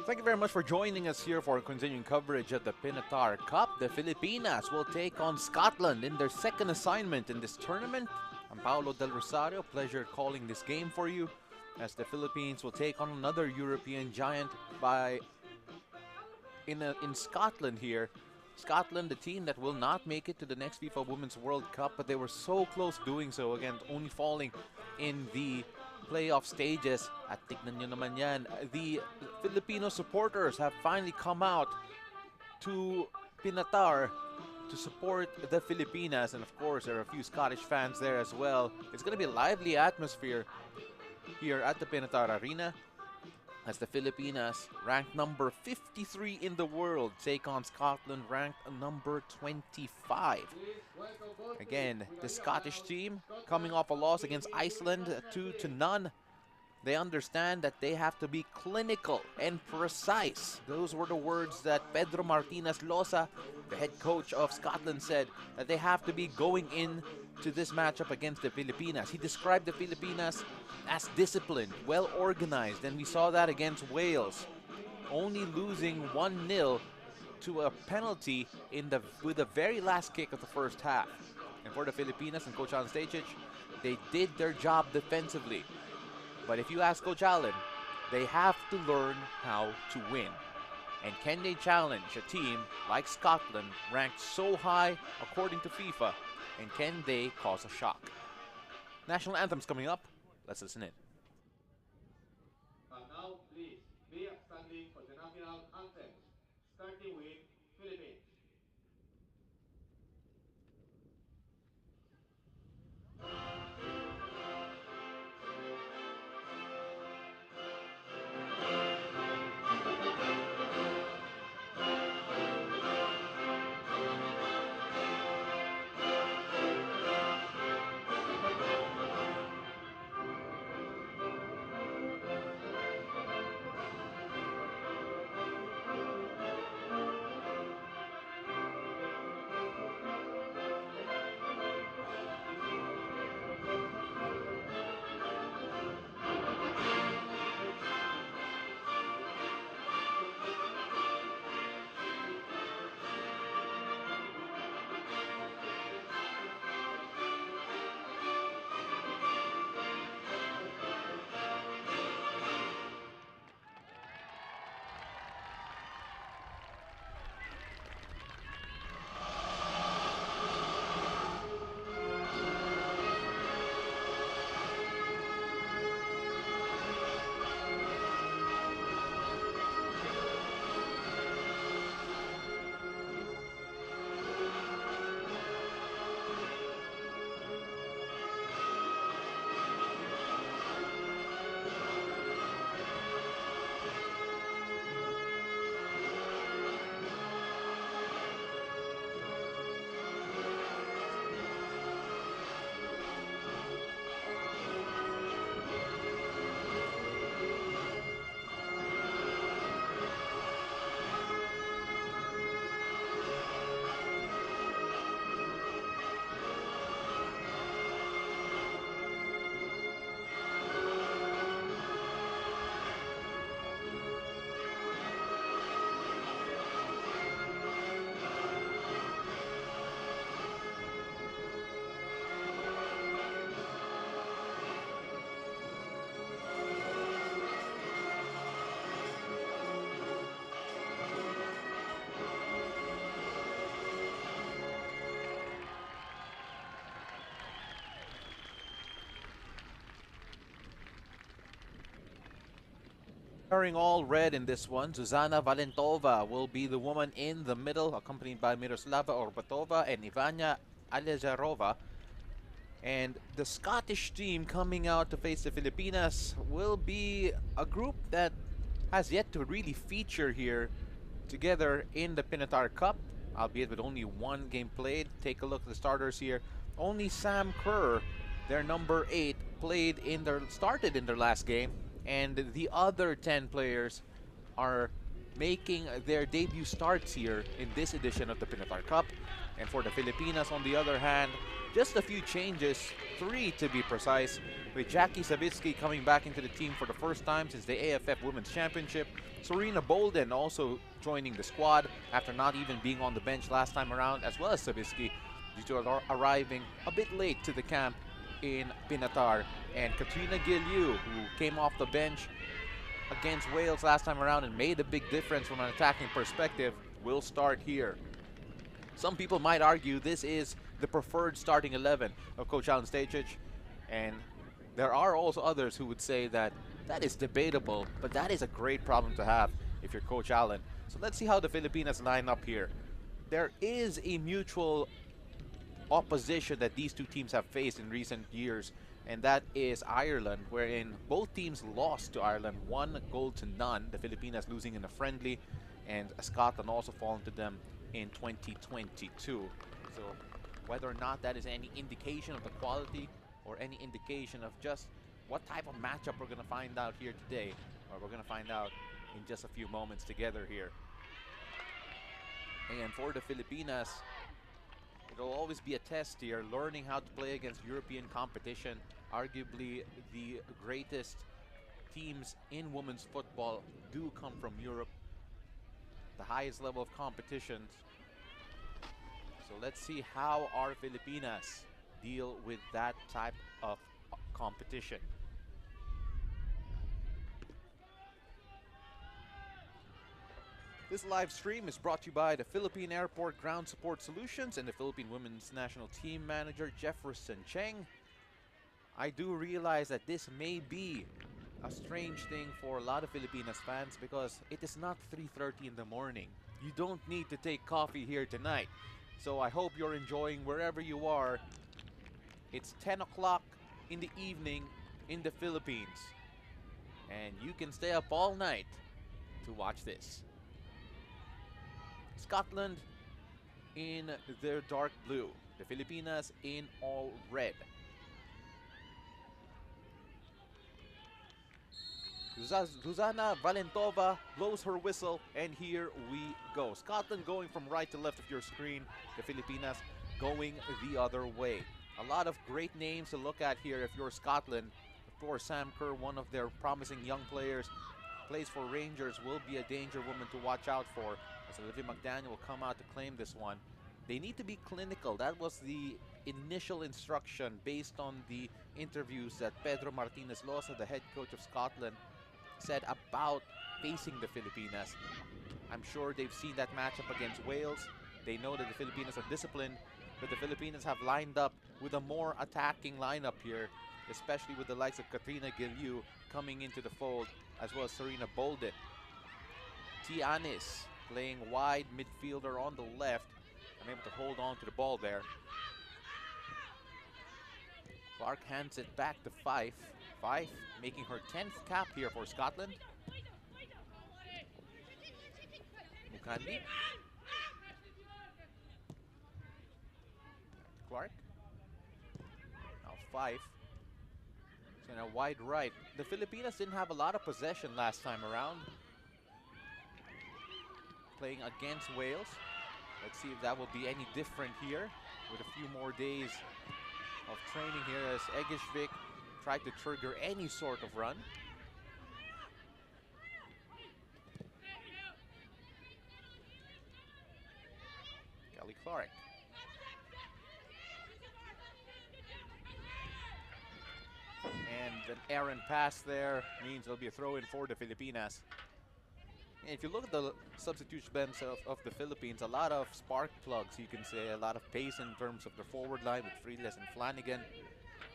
Thank you very much for joining us here for continuing coverage of the Pinatar Cup. The Filipinas will take on Scotland in their second assignment in this tournament. I'm Paolo Del Rosario, pleasure calling this game for you as the Philippines will take on another European giant in Scotland here. Scotland, the team that will not make it to the next FIFA Women's World Cup, but they were so close doing so, again, only falling in the playoff stages. At tignan nyo naman yan, the Filipino supporters have finally come out to Pinatar to support the Filipinas, and of course there are a few Scottish fans there as well. It's going to be a lively atmosphere here at the Pinatar Arena as the Filipinas, ranked number 53 in the world, take on Scotland, ranked number 25. Again, the Scottish team coming off a loss against Iceland, 2-0. They understand that they have to be clinical and precise. Those were the words that Pedro Martinez Losa, the head coach of Scotland, said, that they have to be going in to this matchup against the Filipinas. He described the Filipinas as disciplined, well organized, and we saw that against Wales, only losing 1-0 to a penalty with the very last kick of the first half. And for the Filipinas and Coach Alan Stejcic, they did their job defensively. But if you ask Coach Allen, they have to learn how to win. And can they challenge a team like Scotland, ranked so high according to FIFA, and can they cause a shock? National anthem's coming up. Let's listen in. And now, please, be standing for the national anthem, starting with Philippines. Wearing all red in this one, Zuzana Valentova will be the woman in the middle, accompanied by Miroslava Orbatova and Ivana Alejarova. And the Scottish team coming out to face the Filipinas will be a group that has yet to really feature here together in the Pinatar Cup, albeit with only one game played. Take a look at the starters here. Only Sam Kerr, their number 8, started in their last game, and the other 10 players are making their debut starts here in this edition of the Pinatar Cup. And for the Filipinas, on the other hand, just a few changes, 3 to be precise, with Jackie Savitsky coming back into the team for the first time since the AFF Women's Championship. Serena Bolden also joining the squad after not even being on the bench last time around, as well as Savitsky, due to arriving a bit late to the camp in Pinatar. And Katrina Giliu, who came off the bench against Wales last time around and made a big difference from an attacking perspective, will start here. Some people might argue this is the preferred starting 11 of Coach Alan Stejcic, and there are also others who would say that that is debatable, but that is a great problem to have if you're Coach Alan. So let's see how the Filipinas line up here. There is a mutual opposition that these two teams have faced in recent years, and that is Ireland, wherein both teams lost to Ireland 1-0. The Filipinas losing in a friendly, and Scotland also fallen to them in 2022. So whether or not that is any indication of the quality or any indication of just what type of matchup we're going to find out here today, or we're going to find out in just a few moments together here. And for the Filipinas, it'll always be a test here, learning how to play against European competition. Arguably, the greatest teams in women's football do come from Europe, the highest level of competitions. So let's see how our Filipinas deal with that type of competition. This live stream is brought to you by the Philippine Airport Ground Support Solutions and the Philippine Women's National Team Manager, Jefferson Cheng. I do realize that this may be a strange thing for a lot of Filipinas fans because it is not 3:30 in the morning. You don't need to take coffee here tonight. So I hope you're enjoying wherever you are. It's 10 o'clock in the evening in the Philippines, and you can stay up all night to watch this. Scotland in their dark blue, the Filipinas in all red. Zuzana Valentova blows her whistle, and here we go. Scotland going from right to left of your screen, the Filipinas going the other way. A lot of great names to look at here if you're Scotland. Of course, Sam Kerr, one of their promising young players, plays for Rangers, will be a danger woman to watch out for, as Olivia McDaniel will come out to claim this one. They need to be clinical. That was the initial instruction based on the interviews that Pedro Martinez Losa, the head coach of Scotland, said about facing the Filipinas. I'm sure they've seen that matchup against Wales. They know that the Filipinas are disciplined, but the Filipinas have lined up with a more attacking lineup here, especially with the likes of Katrina Giliu coming into the fold, as well as Serena Bolden. Tianis playing wide midfielder on the left, unable to hold on to the ball there. Clark hands it back to Fife. Fife making her 10th cap here for Scotland. Mukandi. Clark. Now Fife. So now wide right. The Filipinas didn't have a lot of possession last time around, playing against Wales. Let's see if that will be any different here with a few more days of training here as Egishvik tried to trigger any sort of run. Kelly Clark. And an errant pass there means it'll be a throw in for the Filipinas. And if you look at the substitution bench of the Philippines, a lot of spark plugs, you can say, a lot of pace in terms of the forward line with Friedles and Flanagan.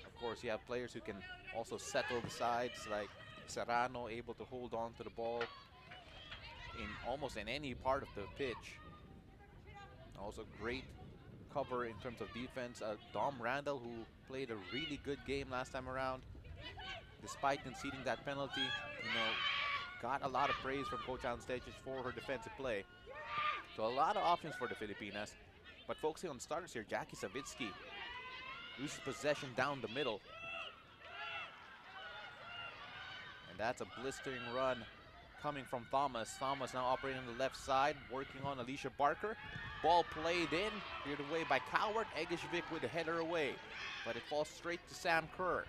Of course, you have players who can also settle the sides, like Serrano, able to hold on to the ball in almost in any part of the pitch. Also great cover in terms of defense. Dom Randall, who played a really good game last time around, despite conceding that penalty, got a lot of praise from Coach Alan Stejcic for her defensive play. So a lot of options for the Filipinas, but focusing on starters here, Jackie Savitsky loses possession down the middle. And that's a blistering run coming from Thomas. Thomas now operating on the left side, working on Alicia Barker. Ball played in, cleared away by Coward. Egishvik with a header away, but it falls straight to Sam Kerr.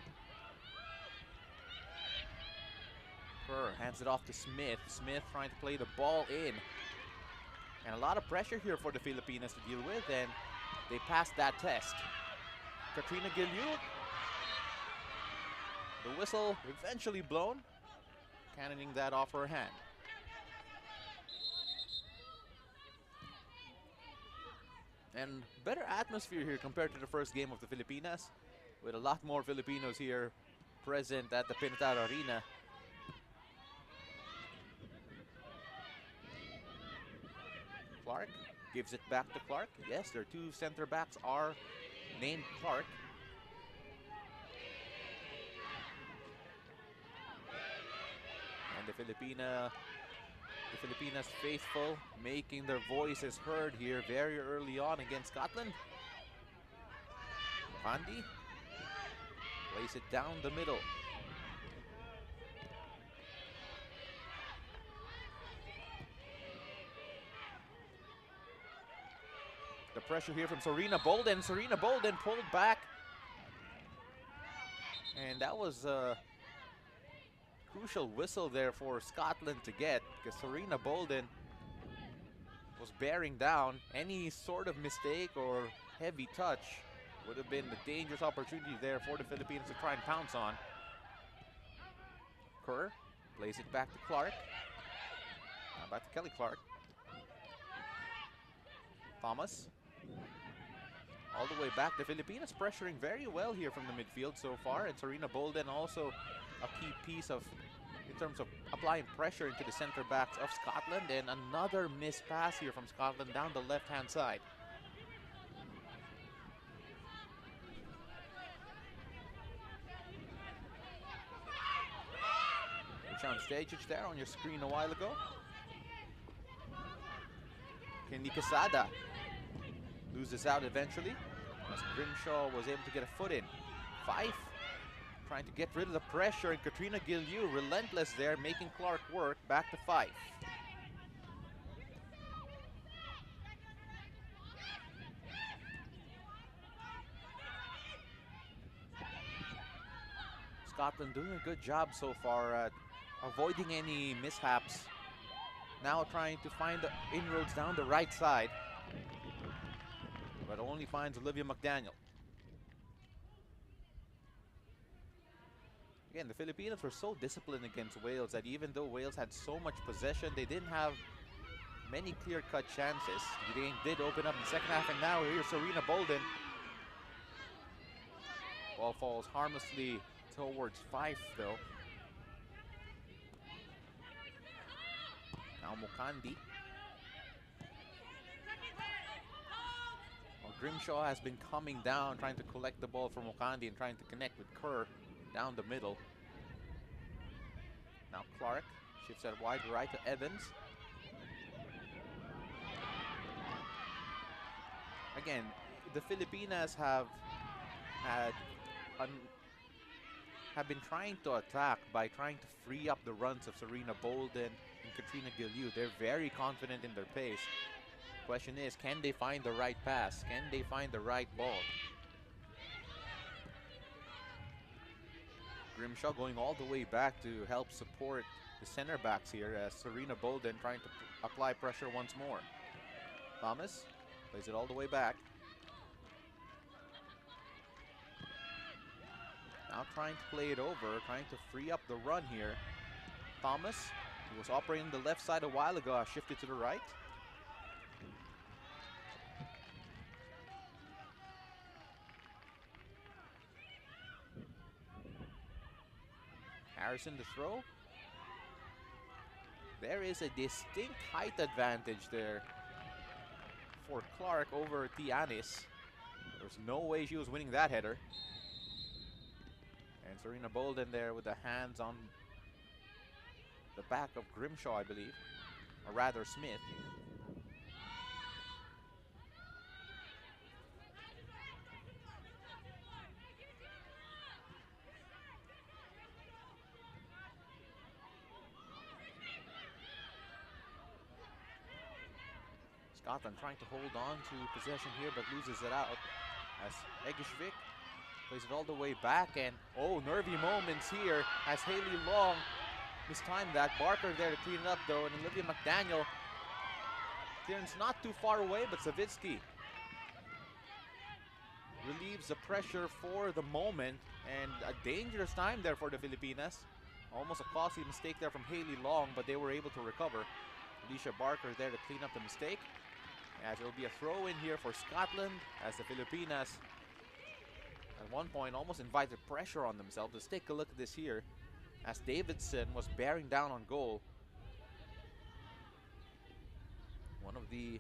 Kerr hands it off to Smith. Smith trying to play the ball in. And a lot of pressure here for the Filipinas to deal with, and they passed that test. Katrina Giliu. The whistle eventually blown, cannoning that off her hand. And better atmosphere here compared to the first game of the Filipinas, with a lot more Filipinos here present at the Pinatar Arena. Clark gives it back to Clark. Yes, their two center backs are named Clark. And the Filipinas faithful making their voices heard here very early on against Scotland. Pandi plays it down the middle. The pressure here from Serena Bolden. Serena Bolden pulled back. And that was a crucial whistle there for Scotland to get, because Serena Bolden was bearing down. Any sort of mistake or heavy touch would have been a dangerous opportunity there for the Philippines to try and pounce on. Kerr plays it back to Clark. Now back to Kelly Clark. Thomas. All the way back. The Filipinas pressuring very well here from the midfield so far. And Serena Bolden also a key piece of, in terms of applying pressure into the center backs of Scotland. And another missed pass here from Scotland down the left-hand side. Dusan Stejic there on your screen a while ago. Kenny Quesada loses out eventually, as Grimshaw was able to get a foot in. Fife trying to get rid of the pressure, and Katrina Giliu relentless there, making Clark work. Back to Fife. Scotland doing a good job so far at avoiding any mishaps. Now trying to find the inroads down the right side, but only finds Olivia McDaniel. Again, the Filipinos were so disciplined against Wales that even though Wales had so much possession, they didn't have many clear-cut chances. The game did open up in the second half, and now here's Serena Bolden. Ball falls harmlessly towards Fife, though. Now Mukandi. Well, Grimshaw has been coming down, trying to collect the ball from Mukandi and trying to connect with Kerr down the middle. Now Clark shifts that wide right to Evans. Again, the Filipinas have been trying to attack by trying to free up the runs of Serena Bolden and Katrina Giliu. They're very confident in their pace. Question is, can they find the right pass? Can they find the right ball? Grimshaw going all the way back to help support the center backs here, as Serena Bolden trying to apply pressure once more. Thomas plays it all the way back. Now trying to play it over, trying to free up the run here. Thomas, who was operating the left side a while ago, has shifted to the right. Harrison to throw. There is a distinct height advantage there for Clark over Tianis. There's no way she was winning that header. And Serena Bolden there with the hands on the back of Grimshaw, I believe. Or rather, Smith. Scotland trying to hold on to possession here, but loses it out as Egishvik plays it all the way back, and oh, nervy moments here as Haley Long mistimed that. Barker there to clean it up though, and Olivia McDaniel. Clearance not too far away, but Savitsky relieves the pressure for the moment, and a dangerous time there for the Filipinas. Almost a costly mistake there from Haley Long, but they were able to recover. Alicia Barker there to clean up the mistake. As it will be a throw in here for Scotland, as the Filipinas at one point almost invited pressure on themselves. Let's take a look at this here, as Davidson was bearing down on goal. One of the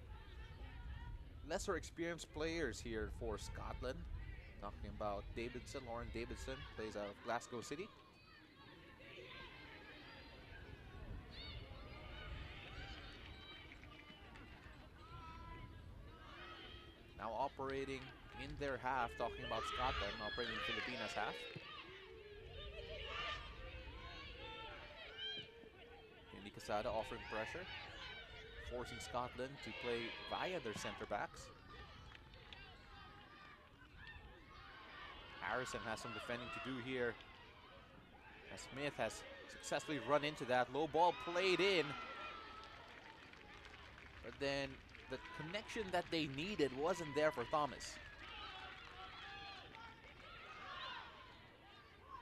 lesser experienced players here for Scotland. Talking about Davidson, Lauren Davidson, plays out of Glasgow City. Now operating in their half, talking about Scotland, operating in Filipinas half. Candy Casada offering pressure, forcing Scotland to play via their center backs. Harrison has some defending to do here, as Smith has successfully run into that. Low ball played in, but then the connection that they needed wasn't there for Thomas.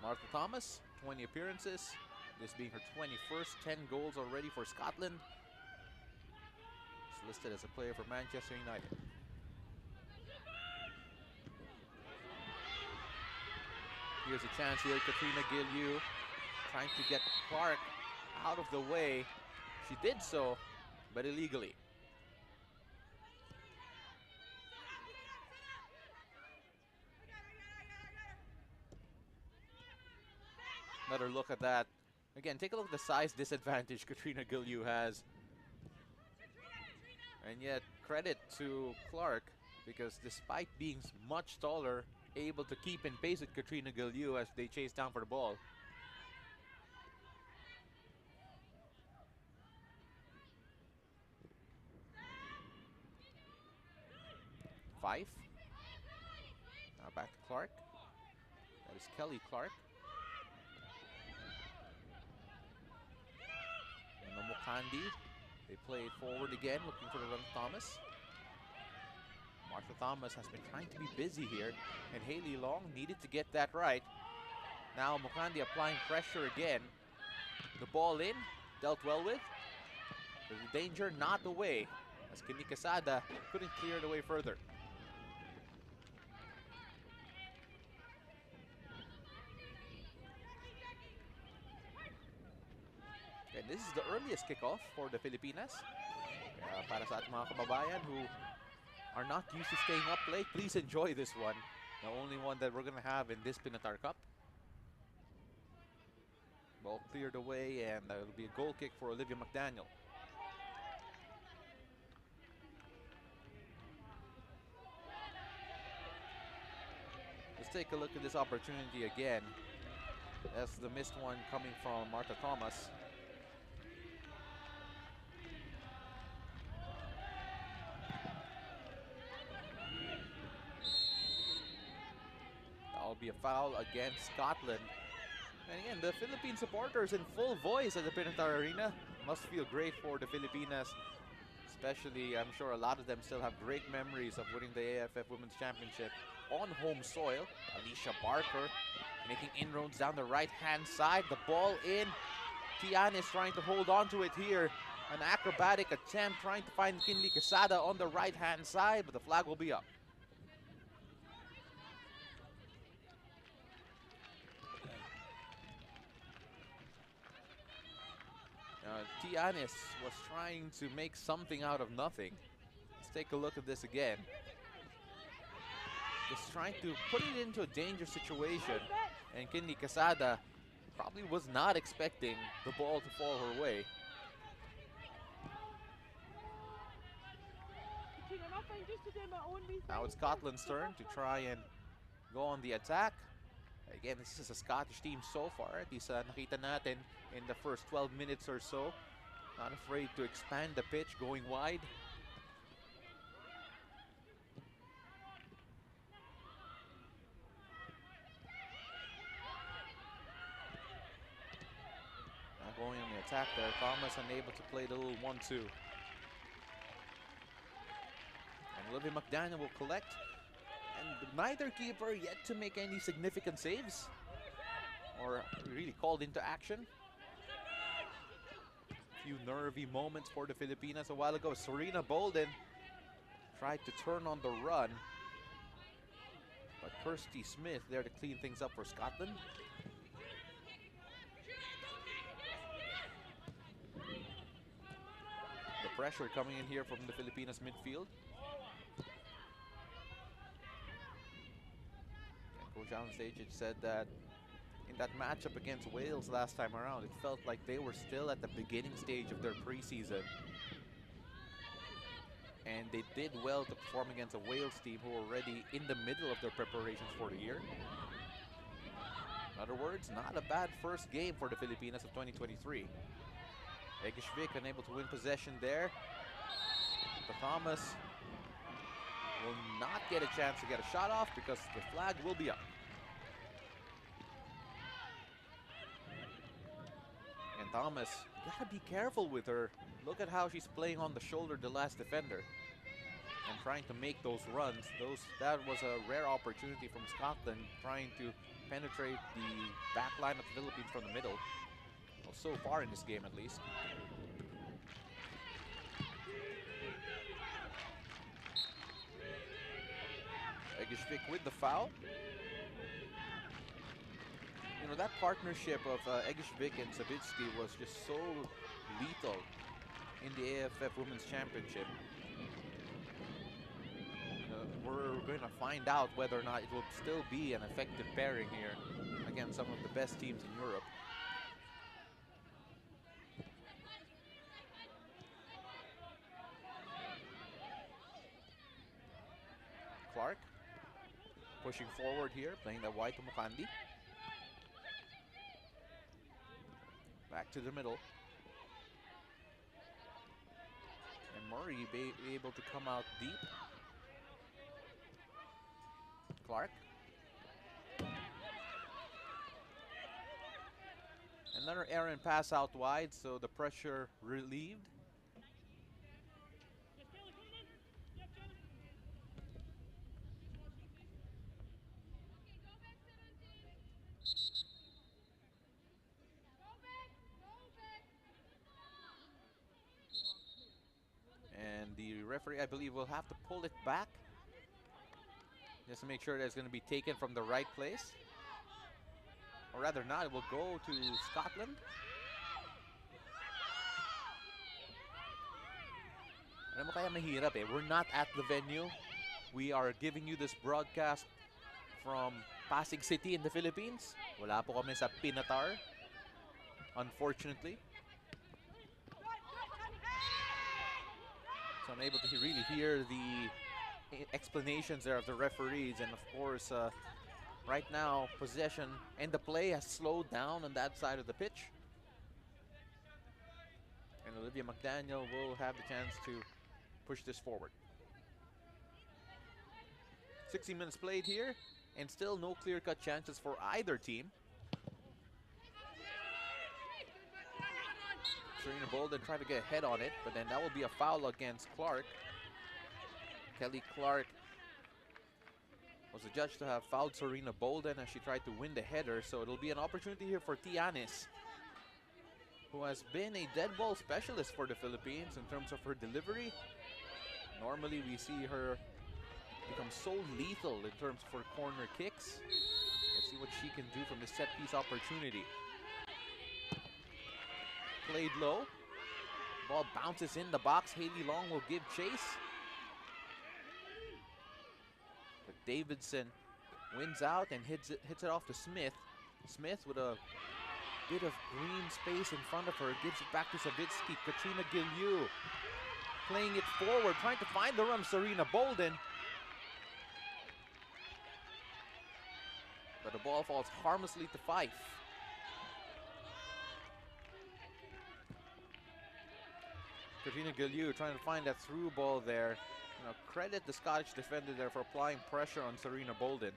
Martha Thomas, 20 appearances, this being her 21st, 10 goals already for Scotland. She's listed as a player for Manchester United. Here's a chance here, Katrina Gilliu trying to get Clark out of the way. She did so, but illegally. Another look at that. Again, take a look at the size disadvantage Katrina Gilliu has. And yet, credit to Clark, because despite being much taller, able to keep in pace with Katrina Gilliu as they chase down for the ball. Fife. Now back to Clark. That is Kelly Clark. And Mukandi. They play it forward again, looking for the run of Thomas. Martha Thomas has been trying to be busy here, and Haley Long needed to get that right. Now Mukandi applying pressure again. The ball in, dealt well with. But the danger not away, as Kenny Quesada couldn't clear it away further. And this is the earliest kickoff for the Filipinas. Para sa ating mga kababayan who are not used to staying up late, please enjoy this one. The only one that we're going to have in this Pinatar Cup. Ball cleared away, and it'll be a goal kick for Olivia McDaniel. Let's take a look at this opportunity again. That's the missed one coming from Martha Thomas. That'll be a foul against Scotland. And again, the Philippine supporters in full voice at the Pinatar Arena. Must feel great for the Filipinas. Especially, I'm sure a lot of them still have great memories of winning the AFF Women's Championship on home soil. Alicia Barker making inroads down the right-hand side. The ball in. Tianis trying to hold on to it here. An acrobatic attempt trying to find Kinley Quesada on the right-hand side, but the flag will be up. Tianis was trying to make something out of nothing. Let's take a look at this again. Just trying to put it into a dangerous situation. And Kinley Quesada probably was not expecting the ball to fall her way. Now it's Scotland's turn to try and go on the attack. Again, this is a Scottish team so far. At least nakita natin in the first 12 minutes or so. Not afraid to expand the pitch, going wide. attack there. Thomas unable to play the little 1-2. And Olivia McDaniel will collect. And neither keeper yet to make any significant saves or really called into action. A few nervy moments for the Filipinas a while ago. Serena Bolden tried to turn on the run, but Kirsty Smith there to clean things up for Scotland. The pressure coming in here from the Filipinas midfield. And Coach Alan Stajcic said that in that matchup against Wales last time around, it felt like they were still at the beginning stage of their preseason. And they did well to perform against a Wales team who were already in the middle of their preparations for the year. In other words, not a bad first game for the Filipinas of 2023. Egeshvik unable to win possession there. But Thomas will not get a chance to get a shot off because the flag will be up. And Thomas, you gotta be careful with her. Look at how she's playing on the shoulder, the last defender, and trying to make those runs. That was a rare opportunity from Scotland, trying to penetrate the back line of the Philippines from the middle. Well, so far in this game, at least. Egeshvik with the foul. You know, that partnership of Egeshvik and Savitsky was just so lethal in the AFF Women's Championship. We're going to find out whether or not it will still be an effective pairing here against some of the best teams in Europe. Clark pushing forward here, playing that wide to Mukandi. Back to the middle. And Murray be able to come out deep. Clark. Another errant pass out wide, so the pressure relieved. And the referee, I believe, will have to pull it back just to make sure that it's going to be taken from the right place. Or rather not, it will go to Scotland. Alam mo kaya mahirap eh. We're not at the venue. We are giving you this broadcast from Pasig City in the Philippines. Wala po kami sa Pinatar, unfortunately. So I'm able to really hear the explanations there of the referees. And of course, right now, possession and the play has slowed down on that side of the pitch. And Olivia McDaniel will have the chance to push this forward. 60 minutes played here, and still no clear-cut chances for either team. Serena Bolden tried to get ahead on it, but then that will be a foul against Clark. Kelly Clark was adjudged to have fouled Serena Bolden as she tried to win the header, so it'll be an opportunity here for Tianis, who has been a dead ball specialist for the Philippines in terms of her delivery. Normally we see her become so lethal in terms of her corner kicks. Let's see what she can do from this set piece opportunity. Played low. Ball bounces in the box. Haley Long will give chase. But Davidson wins out and hits it off to Smith. Smith with a bit of green space in front of her, gives it back to Savitsky. Katrina Giliu playing it forward, trying to find the run, Serena Bolden. But the ball falls harmlessly to Fife. Katrina Giliu trying to find that through ball there. You know, credit the Scottish defender there for applying pressure on Serena Bolden.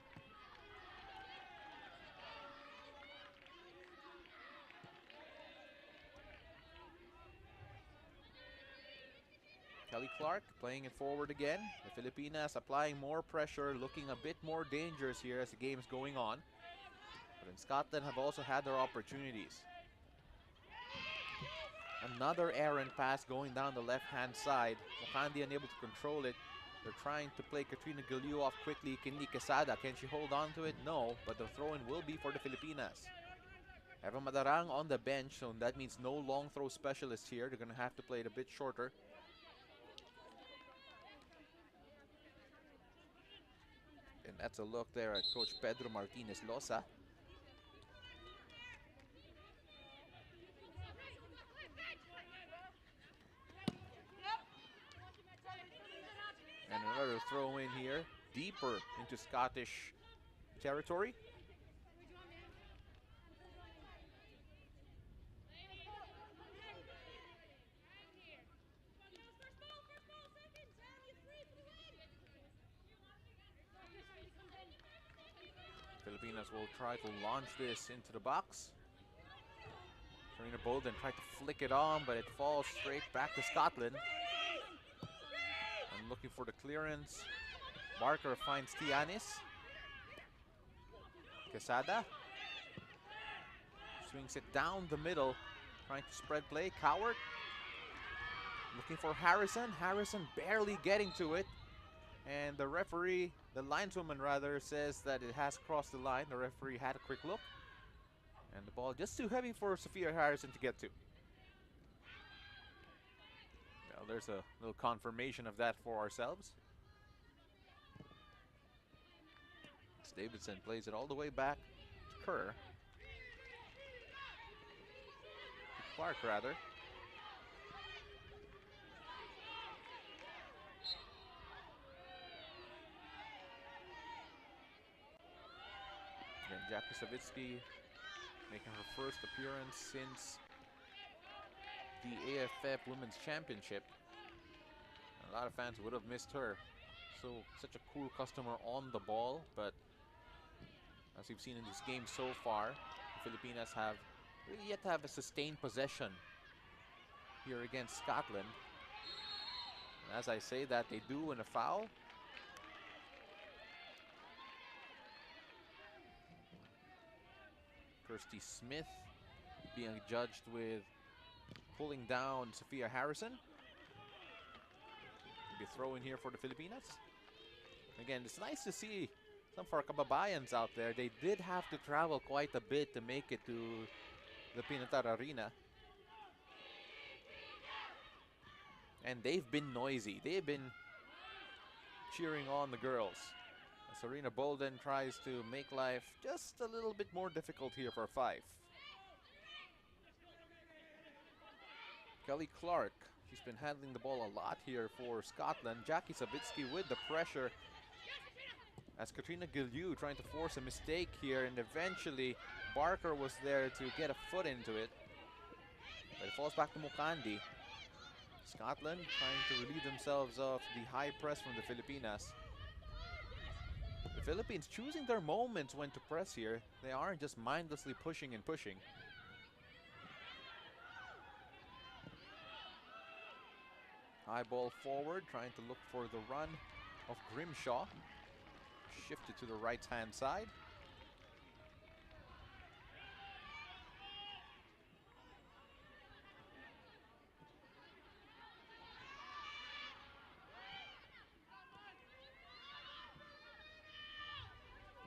Kelly Clark playing it forward again. The Filipinas applying more pressure, looking a bit more dangerous here as the game's going on. But in Scotland have also had their opportunities. Another errant pass going down the left-hand side. Mukandi unable to control it. They're trying to play Katrina Giliu off quickly. Kindy Quesada, can she hold on to it? No, but the throw-in will be for the Filipinas. Eva Madarang on the bench, so that means no long throw specialist here. They're going to have to play it a bit shorter. And that's a look there at Coach Pedro Martinez Losa. And another throw in here, deeper into Scottish territory. Filipinas will try to launch this into the box. Serena Bolden tried to flick it on, but it falls straight back to Scotland. And looking for the clearance. Barker finds Tianis. Quesada swings it down the middle, trying to spread play. Coward looking for Harrison. Harrison barely getting to it. And the referee, the lineswoman rather, says that it has crossed the line. The referee had a quick look. And the ball just too heavy for Sophia Harrison to get to. Well, there's a little confirmation of that for ourselves. Davidson plays it all the way back to Kerr. Clark, rather. And Jackie Savitsky making her first appearance since the AFF Women's Championship. A lot of fans would have missed her. So, such a cool customer on the ball, but as we've seen in this game so far, the Filipinas have really yet to have a sustained possession here against Scotland. And as I say that, they do in a foul. Kirsty Smith being judged with pulling down Sophia Harrison. Maybe a throw in here for the Filipinas. Again, it's nice to see some of our kababayans out there. They did have to travel quite a bit to make it to the Pinatar Arena. And they've been noisy. They've been cheering on the girls. Serena Bolden tries to make life just a little bit more difficult here for Fife. Kelly Clark, she's been handling the ball a lot here for Scotland. Jackie Savitsky with the pressure as Katrina Giliu trying to force a mistake here, and eventually Barker was there to get a foot into it. But it falls back to Mukandi. Scotland trying to relieve themselves of the high press from the Filipinas. The Philippines choosing their moments when to press here. They aren't just mindlessly pushing and pushing. High ball forward, trying to look for the run of Grimshaw. Shifted to the right-hand side.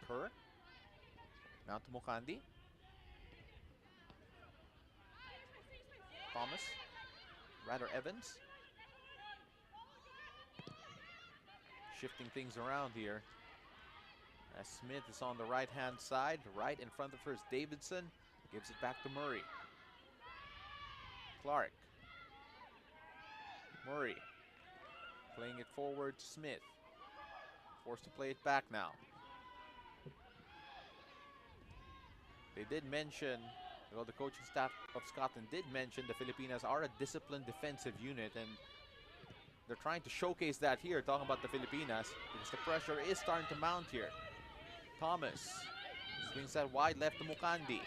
Kerr. Now to Mukandi. Thomas. Rather Evans. Shifting things around here. As Smith is on the right-hand side. Right in front of her is Davidson. Gives it back to Murray. Clark. Murray. Playing it forward to Smith. Forced to play it back now. They did mention, well, the coaching staff of Scotland did mention the Filipinas are a disciplined defensive unit, and they're trying to showcase that here, talking about the Filipinas, because the pressure is starting to mount here. Thomas swings that wide left to Mukandi.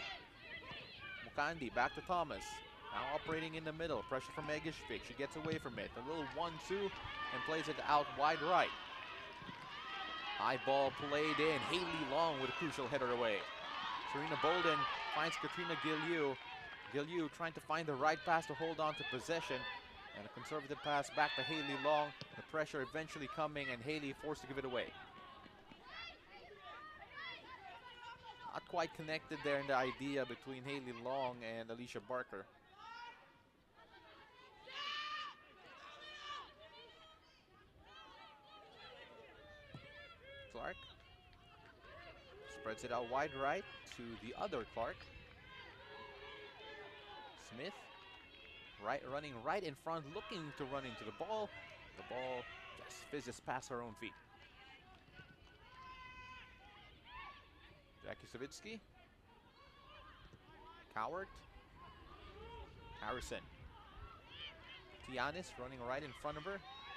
Mukandi back to Thomas. Now operating in the middle. Pressure from Egishvik. She gets away from it. A little 1-2 and plays it out wide right. High ball played in. Haley Long with a crucial header away. Serena Bolden finds Katrina Giliu. Giliu trying to find the right pass to hold on to possession. And a conservative pass back to Haley Long. The pressure eventually coming and Haley forced to give it away. Not quite connected there in the idea between Haley Long and Alicia Barker. Clark spreads it out wide right to the other Clark. Smith running right in front, looking to run into the ball. The ball just fizzes past her own feet. Jackie Savitsky. Cowart. Harrison. Tianis running right in front of her.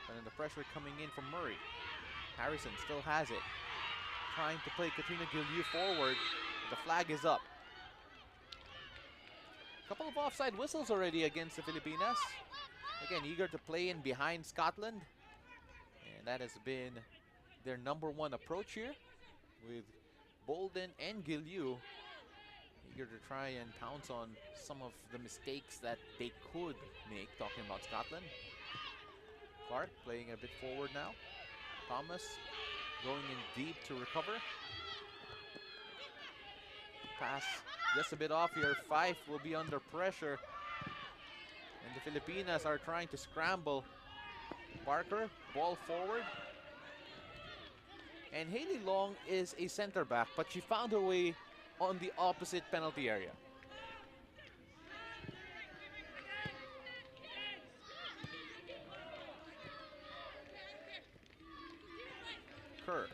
And then the pressure coming in from Murray. Harrison still has it. Trying to play Katrina Giliu forward. The flag is up. Couple of offside whistles already against the Filipinas. Again, eager to play in behind Scotland. And that has been their #1 approach here, with Bolden and Giliu eager to try and pounce on some of the mistakes that they could make, talking about Scotland. Clark playing a bit forward now. Thomas going in deep to recover. Pass just a bit off here. Fife will be under pressure. And the Filipinas are trying to scramble. Barker, ball forward. And Haley Long is a center back, but she found her way on the opposite penalty area. Kerr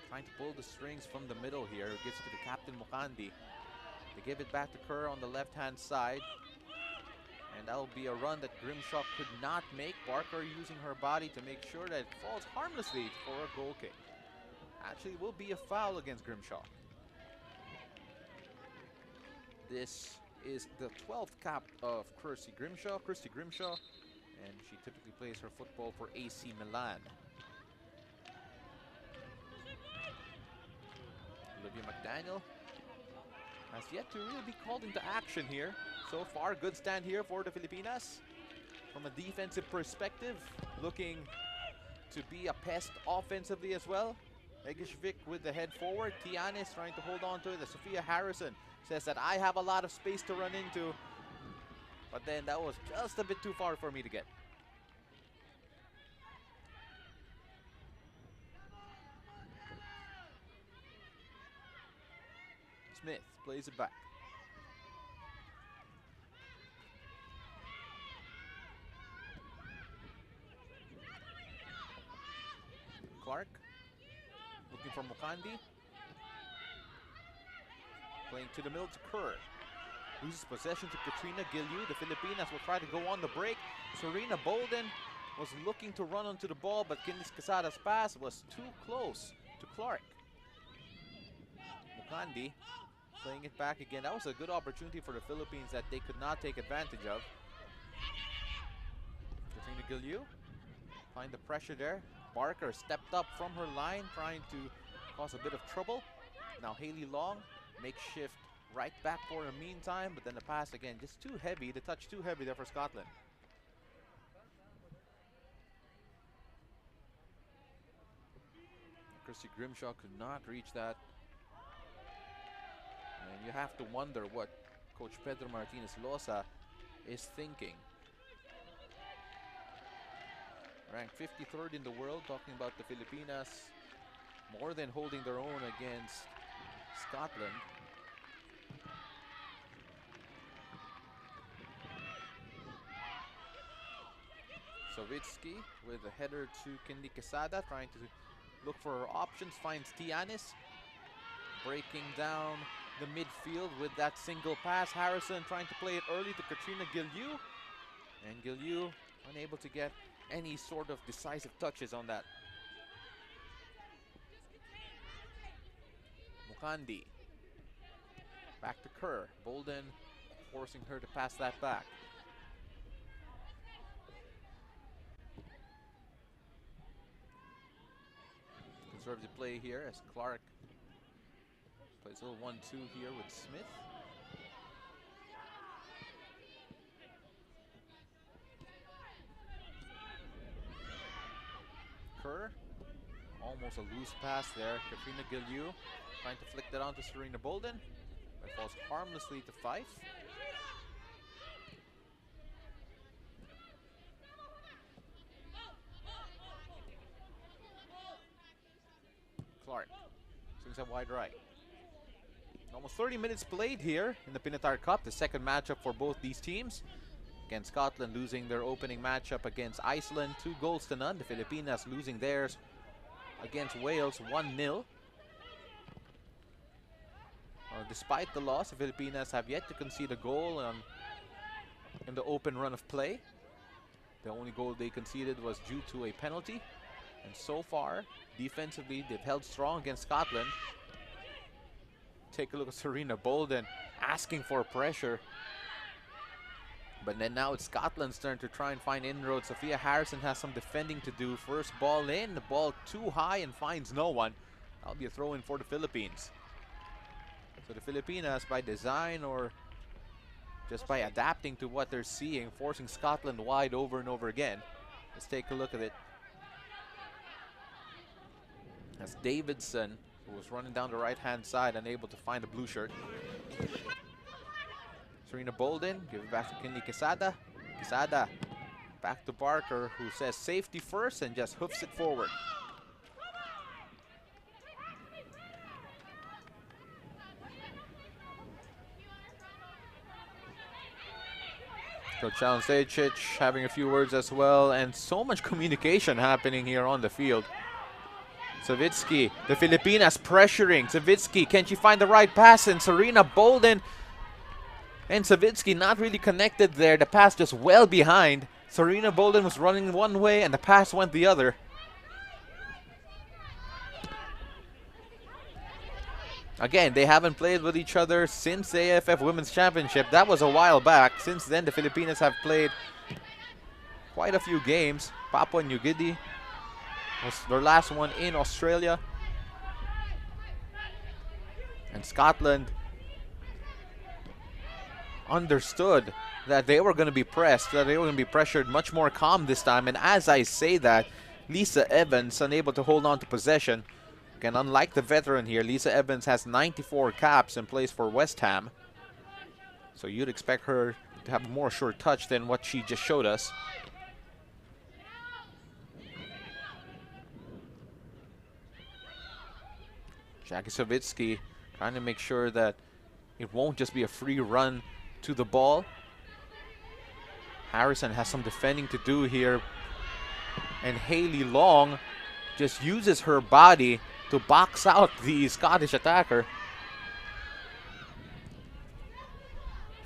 trying to pull the strings from the middle here. Gets to the captain, Mukandi. They give it back to Kerr on the left-hand side. And that'll be a run that Grimshaw could not make. Barker using her body to make sure that it falls harmlessly for a goal kick. Actually, will be a foul against Grimshaw. This is the 12th cap of Christy Grimshaw, and she typically plays her football for AC Milan. Olivia McDaniel has yet to really be called into action here. So far, good stand here for the Filipinas. From a defensive perspective, looking to be a pest offensively as well. Egishvik with the head forward. Tianis trying to hold on to it. Sophia Harrison says that I have a lot of space to run into. But then that was just a bit too far for me to get. Smith plays it back. Clark looking for Mukandi. Playing to the middle to Kerr. Loses possession to Katrina Giliu. The Filipinas will try to go on the break. Serena Bolden was looking to run onto the ball, but Candice Quesada's pass was too close to Clark. Mukandi playing it back again. That was a good opportunity for the Philippines that they could not take advantage of. Katrina Giliu find the pressure there. Barker stepped up from her line, trying to cause a bit of trouble. Now Haley Long, makeshift right back for the meantime, but then the pass again, just too heavy, the touch too heavy there for Scotland. Christy Grimshaw could not reach that. And you have to wonder what Coach Pedro Martinez Loza is thinking. Ranked 53rd in the world, talking about the Filipinas more than holding their own against Scotland. Savitsky with a header to Candy Quesada, trying to look for her options, finds Tianis. Breaking down the midfield with that single pass. Harrison trying to play it early to Katrina Giliu. And Giliu unable to get any sort of decisive touches on that. Mukandi. Back to Kerr. Bolden forcing her to pass that back. Conservative play here as Clark plays a little 1-2 here with Smith. Kerr, almost a loose pass there. Katrina Gilliu trying to flick that onto Serena Bolden, but falls harmlessly to Fife. Clark swings up wide right. Almost 30 minutes played here in the Pinatar Cup, the second matchup for both these teams. Again, Scotland losing their opening matchup against Iceland, 2-0. The Filipinas losing theirs against Wales, 1-0. Despite the loss, the Filipinas have yet to concede a goal in the open run of play. The only goal they conceded was due to a penalty. And so far, defensively, they've held strong against Scotland. Take a look at Serena Bolden asking for pressure. But then now it's Scotland's turn to try and find inroads. Sophia Harrison has some defending to do. First ball in, the ball too high and finds no one. That'll be a throw-in for the Philippines. So the Filipinas, by design or just by adapting to what they're seeing, forcing Scotland wide over and over again. Let's take a look at it. As Davidson, who was running down the right-hand side, unable to find the blue shirt. Serena Bolden, give it back to Kinley Quesada. Quesada back to Barker, who says safety first and just hoofs it forward. Coach Alan Stejcic having a few words as well, and so much communication happening here on the field. Savitsky, the Filipinas pressuring. Savitsky, can she find the right pass? And Serena Bolden and Savitsky not really connected there. The pass just well behind. Serena Bolden was running one way and the pass went the other. Again, they haven't played with each other since the AFF Women's Championship. That was a while back. Since then, the Filipinas have played quite a few games. Papua New Guinea was their last one in Australia. And Scotland understood that they were going to be pressed, that they were going to be pressured, much more calm this time. And as I say that, Lisa Evans unable to hold on to possession. Again, unlike the veteran here, Lisa Evans has 94 caps and plays for West Ham. So you'd expect her to have a more sure touch than what she just showed us. Jackie Savitsky trying to make sure that it won't just be a free run to the ball. Harrison has some defending to do here. And Hayley Long just uses her body to box out the Scottish attacker.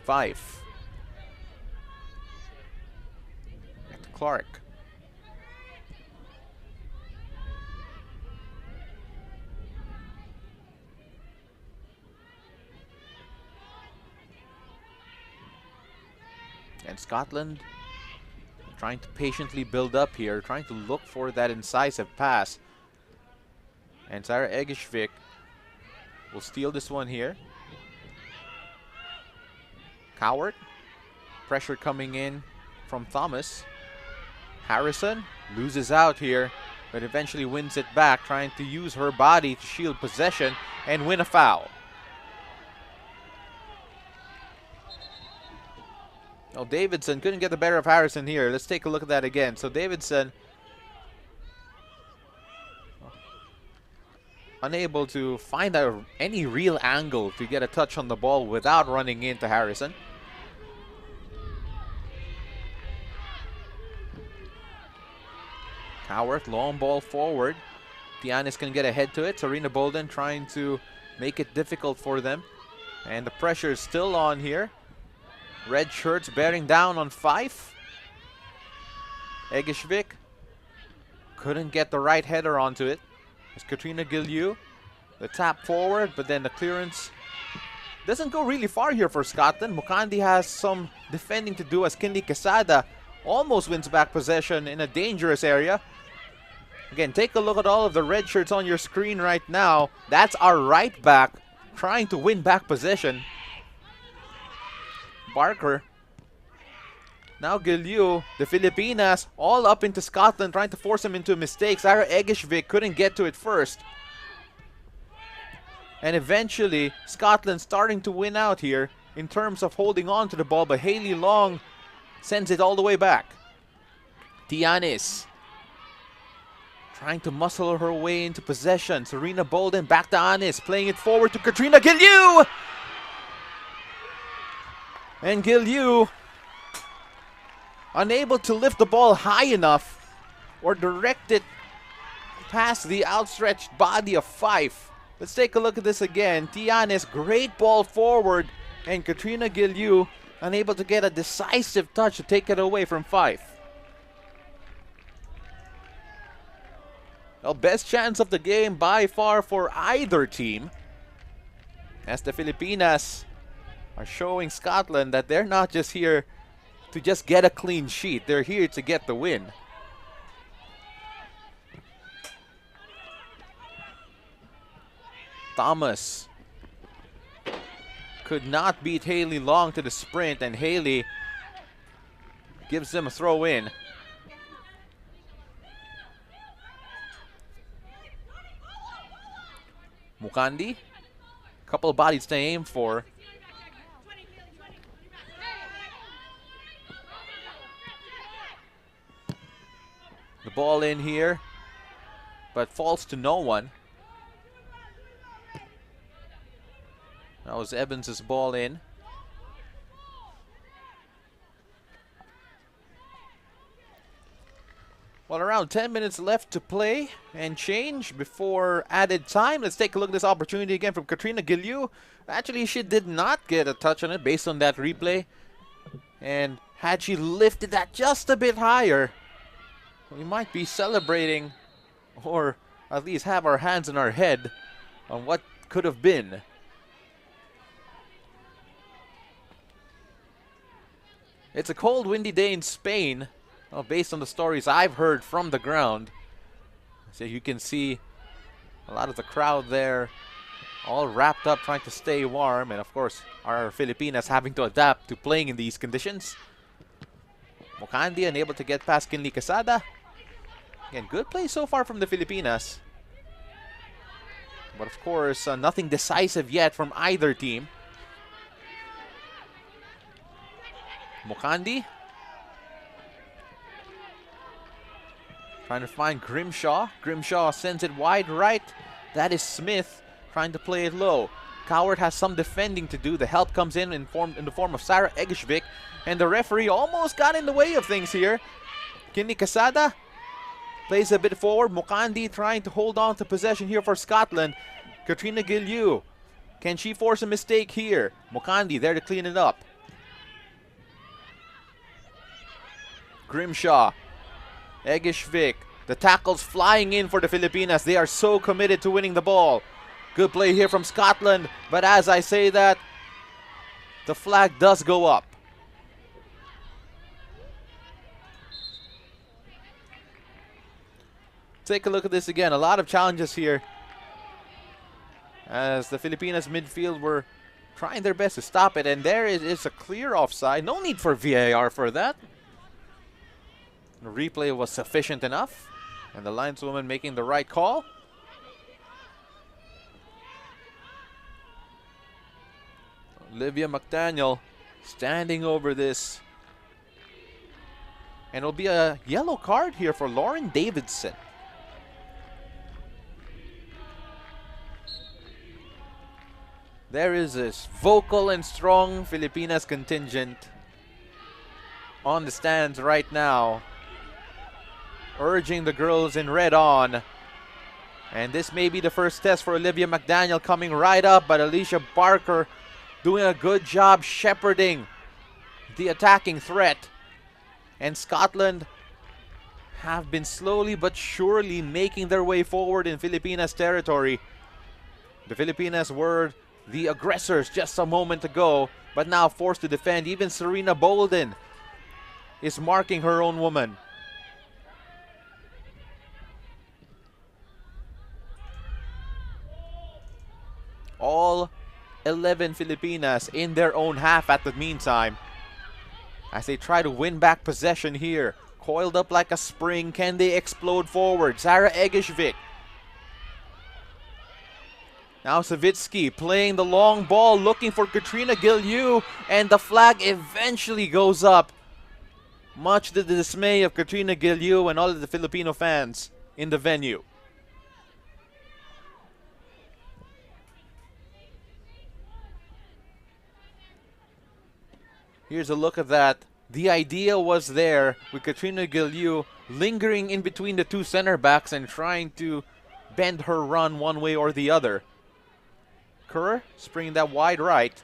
Fife. Back to Clark. And Scotland trying to patiently build up here, trying to look for that incisive pass. And Sarah Egishvik will steal this one here. Coward. Pressure coming in from Thomas. Harrison loses out here, but eventually wins it back, trying to use her body to shield possession and win a foul. Oh, Davidson couldn't get the better of Harrison here. Let's take a look at that again. So Davidson unable to find any real angle to get a touch on the ball without running into Harrison. Coward, long ball forward. Pianis can get ahead to it. Serena Bolden trying to make it difficult for them. And the pressure is still on here. Red shirts bearing down on Fife. Egishvik couldn't get the right header onto it. It's Katrina Gilliu. The tap forward, but then the clearance doesn't go really far here for Scotland. Mukandi has some defending to do as Kinley Quesada almost wins back possession in a dangerous area. Again, take a look at all of the red shirts on your screen right now. That's our right back trying to win back possession. Barker. Now Giliu, the Filipinas, all up into Scotland, trying to force him into a mistake. Sarah Egishvik couldn't get to it first. And eventually, Scotland starting to win out here in terms of holding on to the ball, but Hayley Long sends it all the way back. Tianis trying to muscle her way into possession. Serena Bolden back to Anis, playing it forward to Katrina Giliu! And Giliu unable to lift the ball high enough or direct it past the outstretched body of Fife. Let's take a look at this again. Tianis, great ball forward, and Katrina Giliu unable to get a decisive touch to take it away from Fife. Well, best chance of the game by far for either team, as the Filipinas are showing Scotland that they're not just here to just get a clean sheet. They're here to get the win. Thomas could not beat Hayley Long to the sprint, and Hayley gives them a throw in. Mukandi, couple of bodies to aim for. The ball in here, but falls to no one. That was Evans' ball in. Well, around 10 minutes left to play and change before added time. Let's take a look at this opportunity again from Katrina Giliu. Actually, she did not get a touch on it based on that replay. And had she lifted that just a bit higher, we might be celebrating, or at least have our hands in our head on what could have been. It's a cold, windy day in Spain. Well, based on the stories I've heard from the ground. So you can see a lot of the crowd there all wrapped up trying to stay warm. And of course, our Filipinas having to adapt to playing in these conditions. Mukandi unable to get past Kinley Quesada. Again, good play so far from the Filipinas. But of course, nothing decisive yet from either team. Mukandi trying to find Grimshaw. Grimshaw sends it wide right. That is Smith trying to play it low. Coward has some defending to do. The help comes in the form of Sarah Egishvik. And the referee almost got in the way of things here. Kinley Quesada plays a bit forward. Mukandi trying to hold on to possession here for Scotland. Katrina Giliu. Can she force a mistake here? Mukandi there to clean it up. Grimshaw. Egishvik. The tackles flying in for the Filipinas. They are so committed to winning the ball. Good play here from Scotland. But as I say that, the flag does go up. Take a look at this again. A lot of challenges here, as the Filipinas midfield were trying their best to stop it. And there is a clear offside. No need for VAR for that. The replay was sufficient enough. And the lineswoman making the right call. Olivia McDaniel standing over this. And it'll be a yellow card here for Lauren Davidson. There is this vocal and strong Filipinas contingent on the stands right now, urging the girls in red on. And this may be the first test for Olivia McDaniel, coming right up, but Alicia Barker doing a good job shepherding the attacking threat. And Scotland have been slowly but surely making their way forward in Filipinas territory. The Filipinas were the aggressors just a moment ago, but now forced to defend. Even Serena Bolden is marking her own woman. All 11 Filipinas in their own half at the meantime, as they try to win back possession here. Coiled up like a spring, can they explode forward? Sarah Egishvik. Now Savitsky playing the long ball, looking for Katrina Gilliu, and the flag eventually goes up. Much to the dismay of Katrina Gilliu and all of the Filipino fans in the venue. Here's a look at that. The idea was there with Katrina Gilliu lingering in between the two center backs and trying to bend her run one way or the other. Kerr springing that wide right.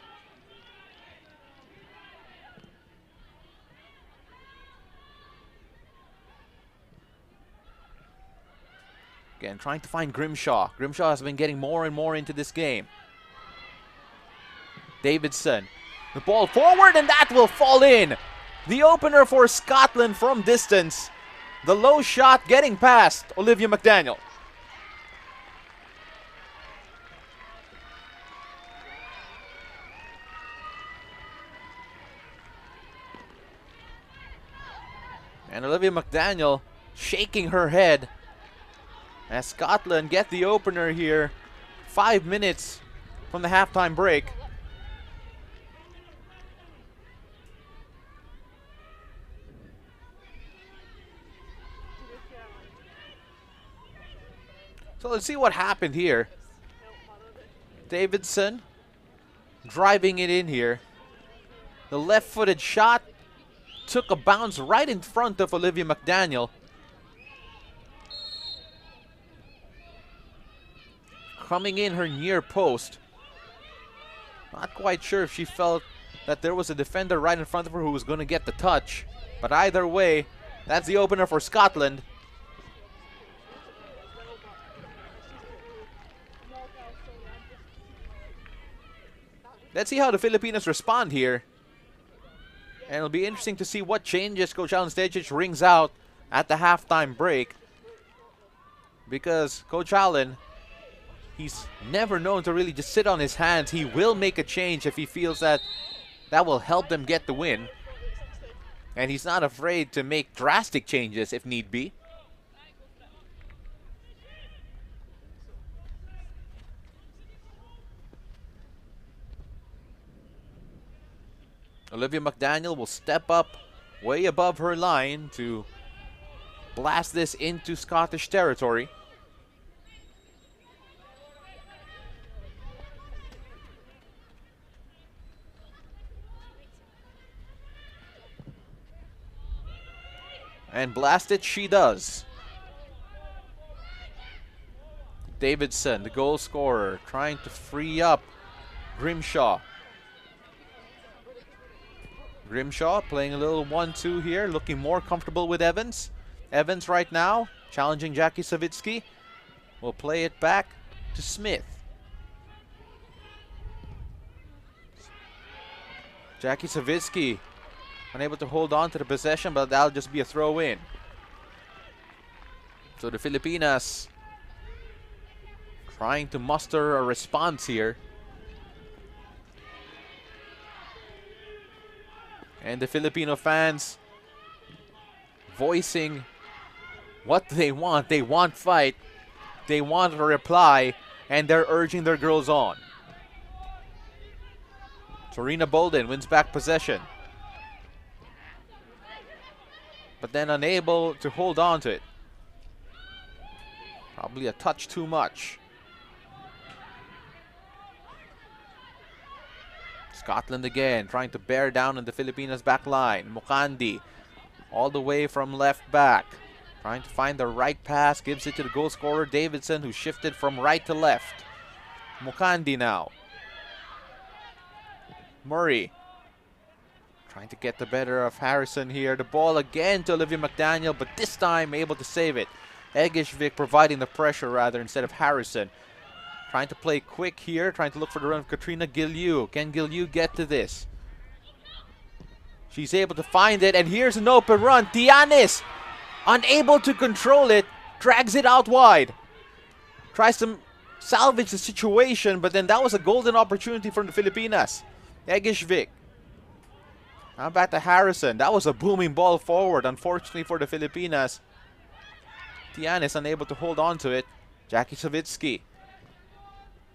Again, trying to find Grimshaw. Grimshaw has been getting more and more into this game. Davidson. The ball forward, and that will fall in. The opener for Scotland from distance. The low shot getting past Olivia McDaniel. And Olivia McDaniel shaking her head as Scotland get the opener here. 5 minutes from the halftime break. So let's see what happened here. Davidson driving it in here. The left-footed shot took a bounce right in front of Olivia McDaniel. Coming in her near post. Not quite sure if she felt that there was a defender right in front of her who was going to get the touch. But either way, that's the opener for Scotland. Let's see how the Filipinos respond here. And it'll be interesting to see what changes Coach Alan Stejic rings out at the halftime break. Because Coach Alan, he's never known to really just sit on his hands. He will make a change if he feels that that will help them get the win. And he's not afraid to make drastic changes if need be. Olivia McDaniel will step up way above her line to blast this into Scottish territory. And blast it she does. Davidson, the goal scorer, trying to free up Grimshaw. Grimshaw playing a little 1-2 here, looking more comfortable with Evans. Evans right now challenging Jackie Savitsky. Will play it back to Smith. Jackie Savitsky unable to hold on to the possession, but that'll just be a throw in. So the Filipinas trying to muster a response here. And the Filipino fans voicing what they want. They want fight. They want a reply. And they're urging their girls on. Serena Bolden wins back possession. But then unable to hold on to it. Probably a touch too much. Scotland again, trying to bear down on the Filipinas back line. Mukandi, all the way from left back. Trying to find the right pass, gives it to the goal scorer, Davidson, who shifted from right to left. Mukandi now. Murray, trying to get the better of Harrison here. The ball again to Olivia McDaniel, but this time able to save it. Egishvik providing the pressure rather instead of Harrison. Trying to play quick here, trying to look for the run of Katrina Giliu. Can Giliu get to this? She's able to find it, and here's an open run. Tianis, unable to control it, drags it out wide. Tries to salvage the situation, but then that was a golden opportunity for the Filipinas. Egishvik. Now back to Harrison. That was a booming ball forward, unfortunately for the Filipinas. Tianis unable to hold on to it. Jackie Savitsky.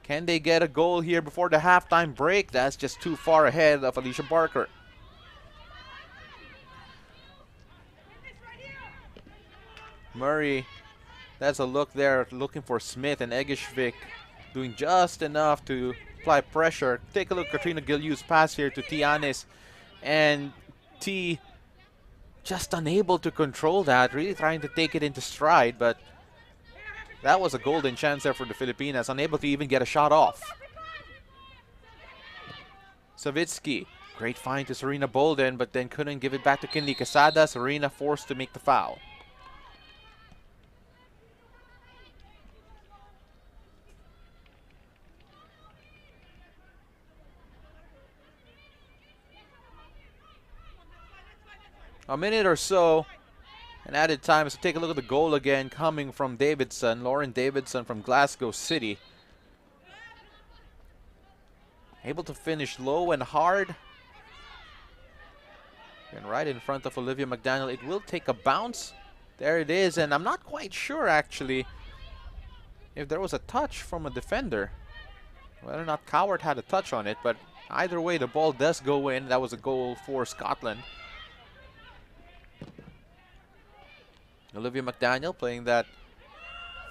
Can they get a goal here before the halftime break? That's just too far ahead of Alicia Barker. Murray, that's a look there, looking for Smith, and Egishvik doing just enough to apply pressure. Take a look at Katrina Giliu's pass here to Tianis, and T just unable to control that, really trying to take it into stride, but that was a golden chance there for the Filipinas, unable to even get a shot off. Savitsky, great find to Serena Bolden, but then couldn't give it back to Kinley Quesada. Serena forced to make the foul. A minute or so, and added time. So take a look at the goal again, coming from Davidson, Lauren Davidson from Glasgow City. Able to finish low and hard. And right in front of Olivia McDaniel. It will take a bounce. There it is, and I'm not quite sure actually if there was a touch from a defender. Whether or not Coward had a touch on it, but either way the ball does go in. That was a goal for Scotland. Olivia McDaniel playing that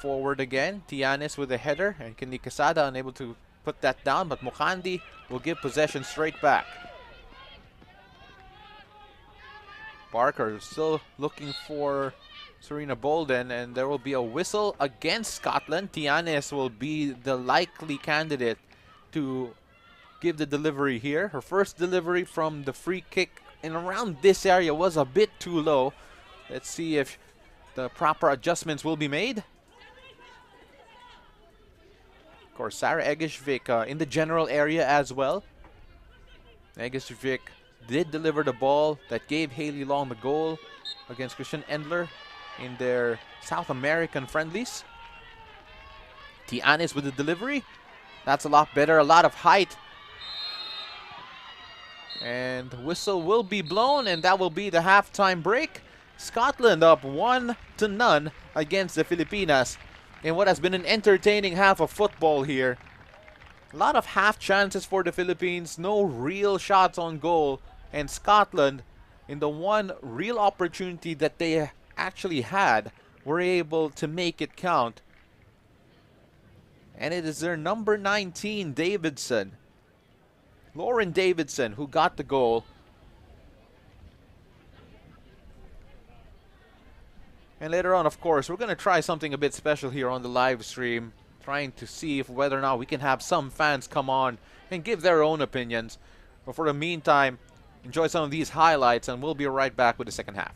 forward again. Tianis with a header, and Kinley Quesada unable to put that down, but Mukandi will give possession straight back. Barker still looking for Serena Bolden, and there will be a whistle against Scotland. Tianis will be the likely candidate to give the delivery here. Her first delivery from the free kick in around this area was a bit too low. Let's see if the proper adjustments will be made. Of course, Sarah Egishvik in the general area as well. Egishvik did deliver the ball that gave Haley Long the goal against Christian Endler in their South American friendlies. Tianis with the delivery. That's a lot better, a lot of height. And the whistle will be blown, and that will be the halftime break. Scotland up 1-0 against the Filipinas in what has been an entertaining half of football here. A lot of half chances for the Philippines, no real shots on goal, and Scotland, in the one real opportunity that they actually had, were able to make it count. And it is their number 19, Davidson, Lauren Davidson, who got the goal. And later on, of course, we're going to try something a bit special here on the live stream, trying to see if whether or not we can have some fans come on and give their own opinions. But for the meantime, enjoy some of these highlights, and we'll be right back with the second half.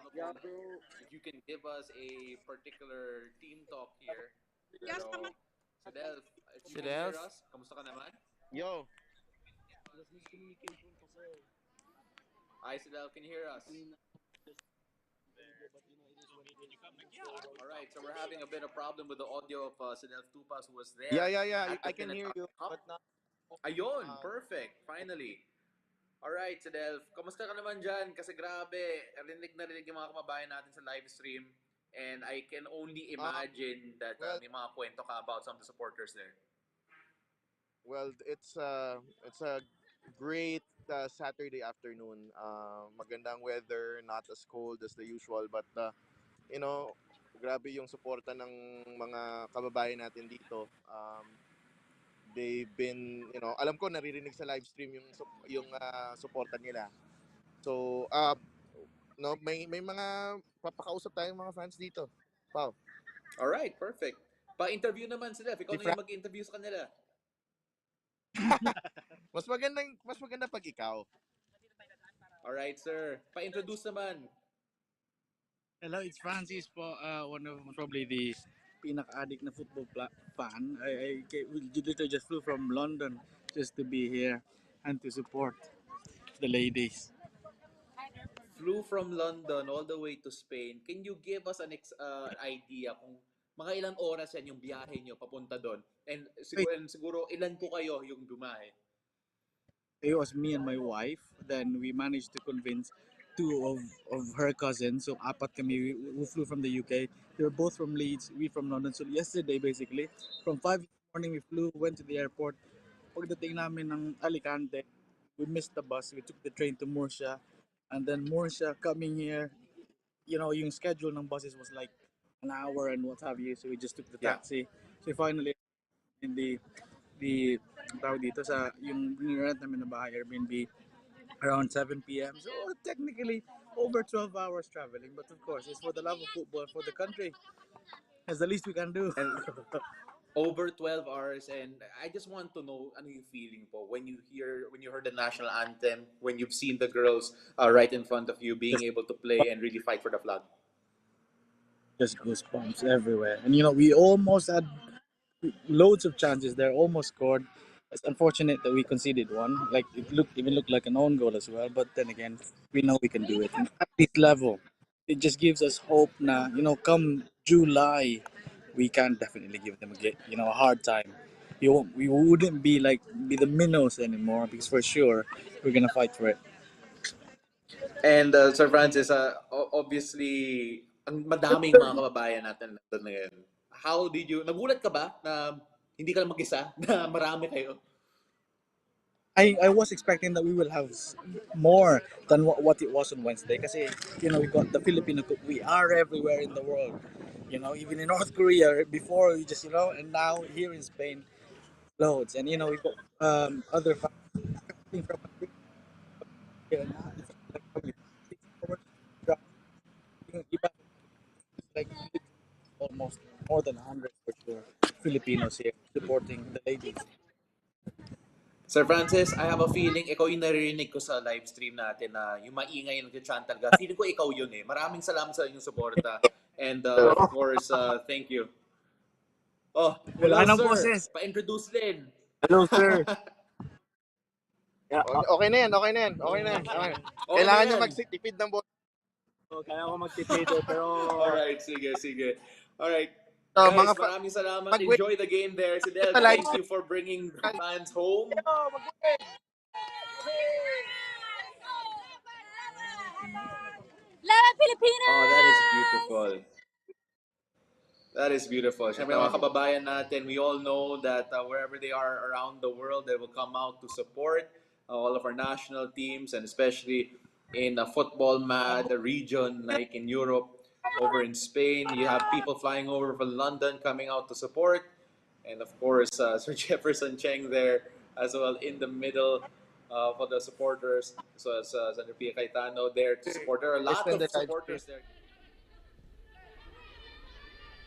don't know kung if you can give us a particular team talk here. Pero, Sidel, if you can hear Sidelf? us, kamusta ka naman? Yo, Hi, Sidel, can you hear us? All right, so we're having a bit of problem with the audio of Sidel Tupas, who was yeah, there yeah, yeah. at the I can hear Pinatar you, Cup. but not. Ayun, Uh, perfect, finally. Alright, si Delph. Kamusta ka naman dyan? Kasi grabe, rinig na rinig yung mga kababayan natin sa live stream. And I can only um, imagine that well, may mga kwento ka about some of the supporters there. it's a great Saturday afternoon. Magandang weather, not as cold as the usual, but you know, grabe yung suporta ng mga kababayan natin dito. They've been, alam ko naririnig sa live stream yung suporta nila. So, no, may mga papakausap tayong mga fans dito. Wow. Alright, perfect. Pa-interview naman si Delph. Ikaw Si na yung Frank, mag-interview sa kanila. mas maganda pag ikaw. Alright, sir. Pa-introduce naman. Hello, it's Francis po, one of probably the pinaka-addict na fan. We literally just flew from London just to be here and to support the ladies. Flew from London all the way to Spain. Can you give us an idea kung mga ilang oras yan yung biyahe nyo papunta doon? Wait, And siguro ilan po kayo yung bumahe? it was me and my wife. Then we managed to convince two of her cousins. So apat kami who flew from the UK. They were both from Leeds, we from London. So yesterday basically, from 5 in the morning we flew, went to the airport. Pagdating namin ng Alicante, we missed the bus. We took the train to Murcia. And then Murcia coming here, yung schedule ng buses was like an hour and what have you. So we just took the Yeah. taxi. So finally, in the ang tawag dito sa yung rent namin na bahay Airbnb around 7 p.m. So technically over 12 hours traveling, but of course it's for the love of football for the country. That's the least we can do. And over 12 hours, and I just want to know ano yung feeling po when you heard the national anthem, when you've seen the girls right in front of you being just able to play and really fight for the flag. just goosebumps everywhere. And we almost had loads of chances there, almost scored. It's unfortunate that we conceded one. Like it looked like an own goal as well. But then again, we know we can do it. And at this level, it just gives us hope. Now, come July, we can definitely give them a hard time. We wouldn't be the minnows anymore because for sure we're gonna fight for it. And Sir Francis, obviously, ang madaming mga kababayan natin nandun ngayon. How did you, nagulat ka ba na hindi ka lang mag-isa, na marami kayo? I was expecting that we will have more than what it was on Wednesday because we got the Filipino cook. We are everywhere in the world. Even in North Korea before we just and now here in Spain, loads. And we've got other families from here. And now it's like probably 6 hours drive. Iba, like almost more than 100 for sure Filipinos here supporting the ladies. Sir Francis, I have a feeling ikaw yung naririnig ko sa live stream natin na yung maingay yung nag-chant talaga. Feeling ko ikaw yun eh. Maraming salamat sa inyong suporta. And of course, thank you. Oh, Wala hello nang sir. boses. Pa-introduce din. Hello, sir. Yeah, Okay na yan, okay na yan, okay na yan. Okay. Okay na Kailangan niya yan. magtipid ng bola. kaya ko magtipid pero Alright, sige, sige. Alright. So, Guys, mga maraming salamat. mag-wait Enjoy the game there. Si Del, sa live thank you for bringing the fans home. Love Filipinas! Oh, that is beautiful. That is beautiful. Siyempre Ito. mga kababayan natin, we all know that wherever they are around the world, they will come out to support all of our national teams, and especially in a football mad region like in Europe, over in Spain. You have people flying over from London coming out to support. And of course, Sir Jefferson Cheng there as well in the middle for the supporters. So as Senator Pia Cayetano there to support. There are a lot of extended live stream. supporters there.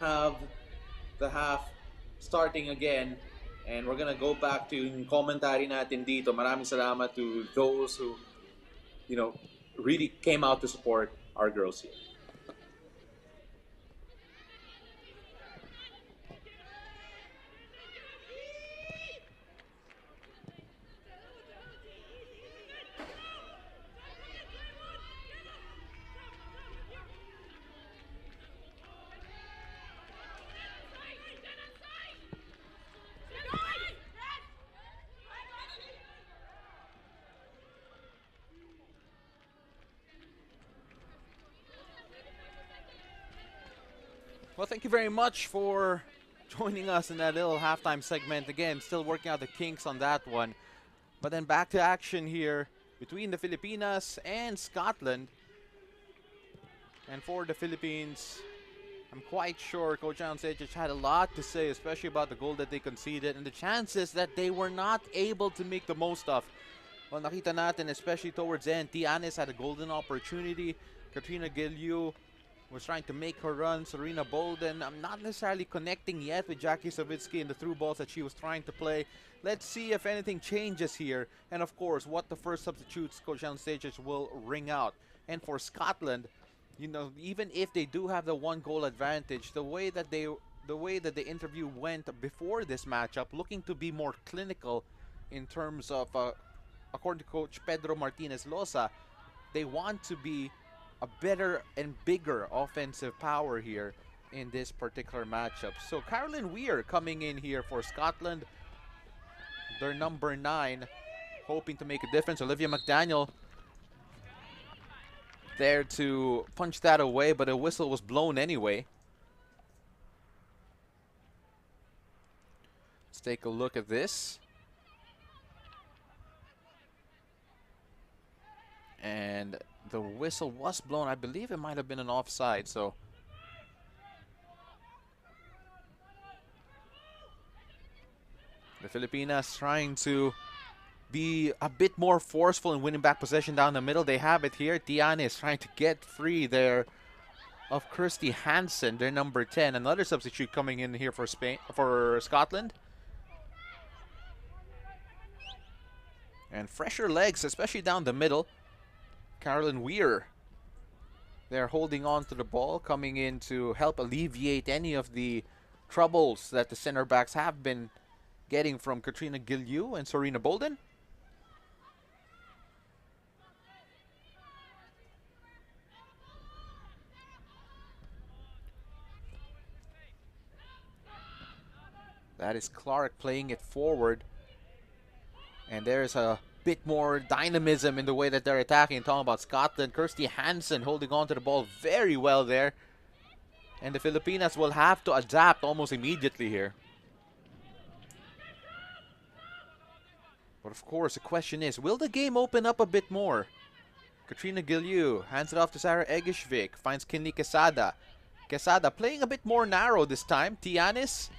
Have the half starting again. And we're gonna go back to yung commentary natin dito. Maraming salamat to those who, really came out to support. our girls here. Well, thank you very much for joining us in that little halftime segment. Again, still working out the kinks on that one. But then back to action here between the Filipinas and Scotland. And for the Philippines, I'm quite sure Coach Alan Sejich had a lot to say, especially about the goal that they conceded and the chances that they were not able to make the most of. Well, nakita natin, especially towards the end, Tianes had a golden opportunity. Katrina Gilliu was trying to make her run. Serena Bolden, I'm not necessarily connecting yet with Jackie Savitsky in the through balls that she was trying to play. Let's see if anything changes here. And of course, what the first substitutes Coach Alan Sejich will ring out. And for Scotland, you know, even if they do have the one goal advantage, the way that the interview went before this matchup, looking to be more clinical in terms of, according to Coach Pedro Martinez Losa, they want to be a better and bigger offensive power here in this particular matchup. So Carolyn Weir coming in here for Scotland, their number 9, hoping to make a difference. Olivia McDaniel there to punch that away, but a whistle was blown anyway. Let's take a look at this. And the whistle was blown. I believe it might have been an offside, so the Filipinas trying to be a bit more forceful in winning back possession down the middle. They have it here. Tiana is trying to get free there of Kirsty Hansen, their number 10. Another substitute coming in here for Scotland. And fresher legs, especially down the middle. Carolyn Weir, they're holding on to the ball, coming in to help alleviate any of the troubles that the center backs have been getting from Katrina Gilliu and Serena Bolden. That is Clark playing it forward. And there's a bit more dynamism in the way that they're attacking. Talking about Scotland, Kirsty Hansen holding on to the ball very well there. And the Filipinas will have to adapt almost immediately here. But of course, the question is, will the game open up a bit more? Katrina Gilliu hands it off to Sarah Egishvik, finds Kinley Quesada. Quesada playing a bit more narrow this time. Tianis.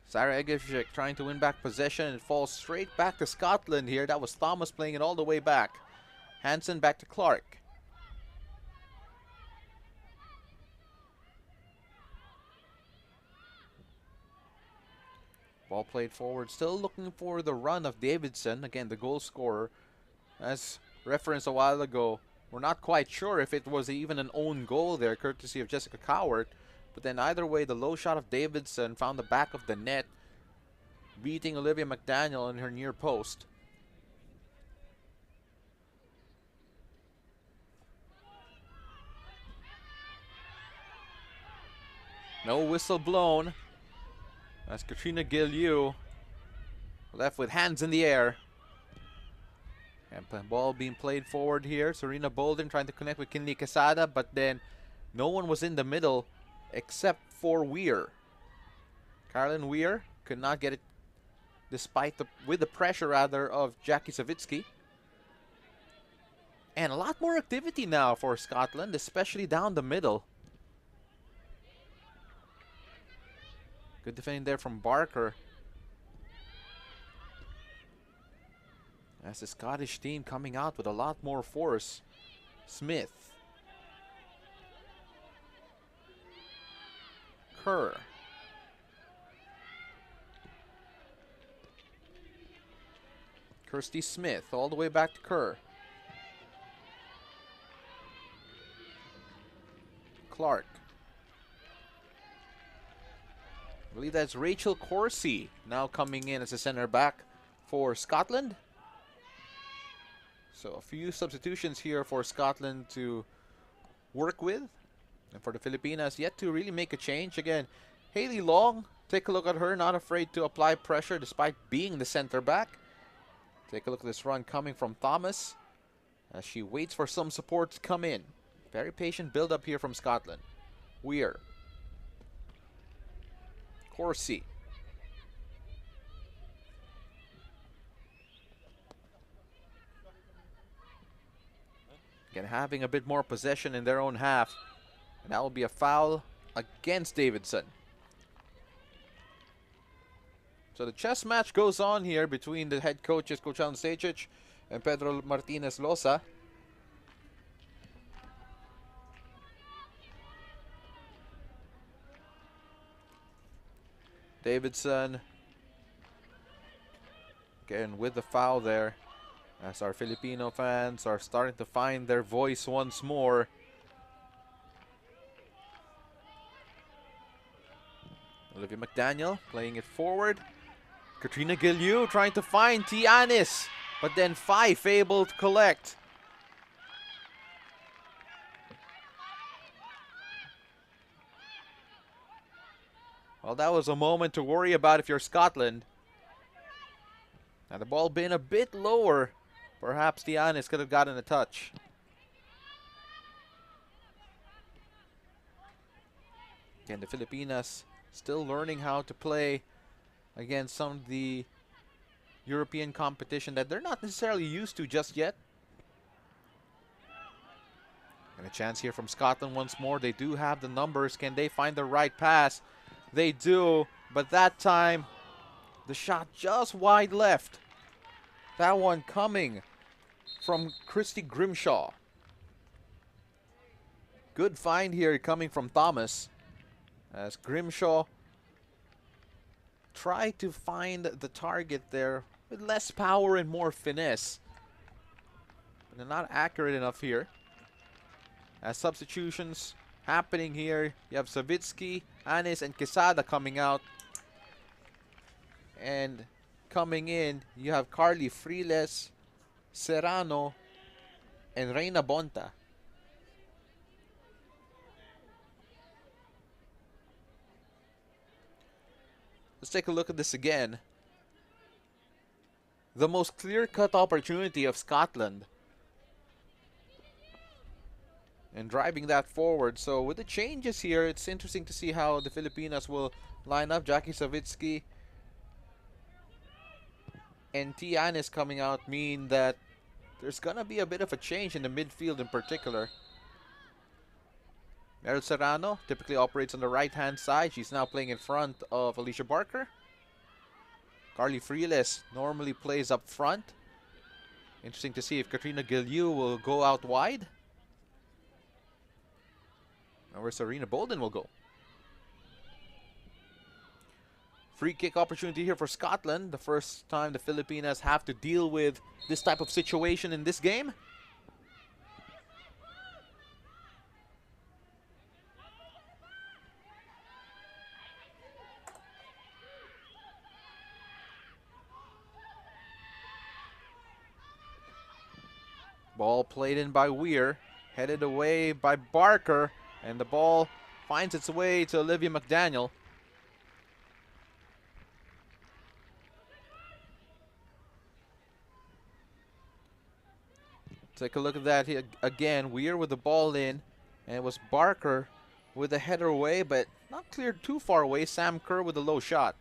Sarah Egishvik trying to win back possession and falls straight back to Scotland here. That was Thomas playing it all the way back. Hansen back to Clark. Ball played forward, still looking for the run of Davidson. Again, the goal scorer. As referenced a while ago, we're not quite sure if it was even an own goal there, courtesy of Jessica Cowart. But then either way, the low shot of Davidson found the back of the net, beating Olivia McDaniel in her near post. No whistle blown. That's Katrina Gilliu left with hands in the air. And the ball being played forward here. Serena Bolden trying to connect with Kinley Quesada, but then no one was in the middle except for Weir. Carolyn Weir could not get it despite with the pressure rather of Jackie Savitsky. And a lot more activity now for Scotland, especially down the middle. Good defending there from Barker. As the Scottish team coming out with a lot more force. Smith. Kerr. Kirsty Smith all the way back to Kerr. Clark. I believe that's Rachel Corsi now coming in as a center back for Scotland. So a few substitutions here for Scotland to work with. And for the Filipinas, yet to really make a change. Again, Hayley Long, take a look at her, not afraid to apply pressure despite being the center back. Take a look at this run coming from Thomas as she waits for some support to come in. Very patient build up here from Scotland. Weir. Corsi. Again, having a bit more possession in their own half. And that will be a foul against Davidson. So the chess match goes on here between the head coaches, Coach Alan Sejcic and Pedro Martinez Losa. Davidson, again with the foul there, as our Filipino fans are starting to find their voice once more. Olivia McDaniel playing it forward. Katrina Giliu trying to find Tianis, but then Fife able to collect. Well, that was a moment to worry about if you're Scotland. Now the ball been a bit lower. Perhaps Tianis could have gotten a touch. Again, the Filipinas still learning how to play against some of the European competition that they're not necessarily used to just yet. And a chance here from Scotland once more. They do have the numbers. Can they find the right pass? They do, but that time the shot just wide left. That one coming from Christy Grimshaw. Good find here coming from Thomas, as Grimshaw tried to find the target there with less power and more finesse. But they're not accurate enough here. As substitutions happening here, you have Savitsky, Anis, and Quesada coming out. And coming in, you have Carly Friles, Serrano, and Reina Bonta. Let's take a look at this again. The most clear-cut opportunity of Scotland. And driving that forward. So with the changes here, it's interesting to see how the Filipinas will line up. Jackie Savitsky and Tianis coming out mean that there's going to be a bit of a change in the midfield in particular. Meryl Serrano typically operates on the right-hand side. She's now playing in front of Alicia Barker. Carly Friles normally plays up front. Interesting to see if Katrina Giliu will go out wide. And where Serena Bolden will go. Free kick opportunity here for Scotland. The first time the Filipinas have to deal with this type of situation in this game. Ball played in by Weir, headed away by Barker, and the ball finds its way to Olivia McDaniel. Take a look at that here again. Weir with the ball in, and it was Barker with the header away, but not cleared too far away. Sam Kerr with a low shot.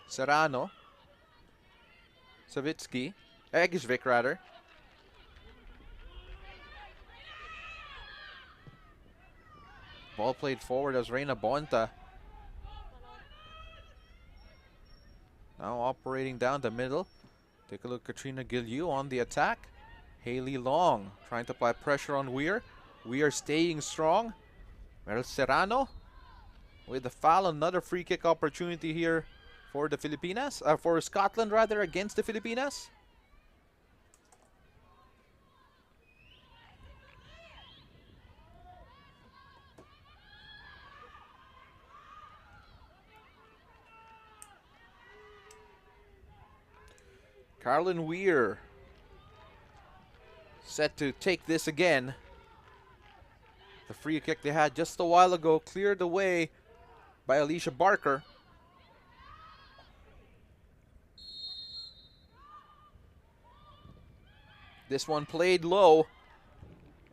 Serrano. Savitsky. Egisvik, rather. Ball played forward as Reina Bonta. Now operating down the middle. Take a look at Katrina Giliu on the attack. Hayley Long trying to apply pressure on Weir. Weir staying strong. Meryl Serrano with the foul. Another free kick opportunity here for the Filipinas. For Scotland, rather, against the Filipinas. Carlin Weir set to take this again. The free kick they had just a while ago cleared away by Alicia Barker. This one played low,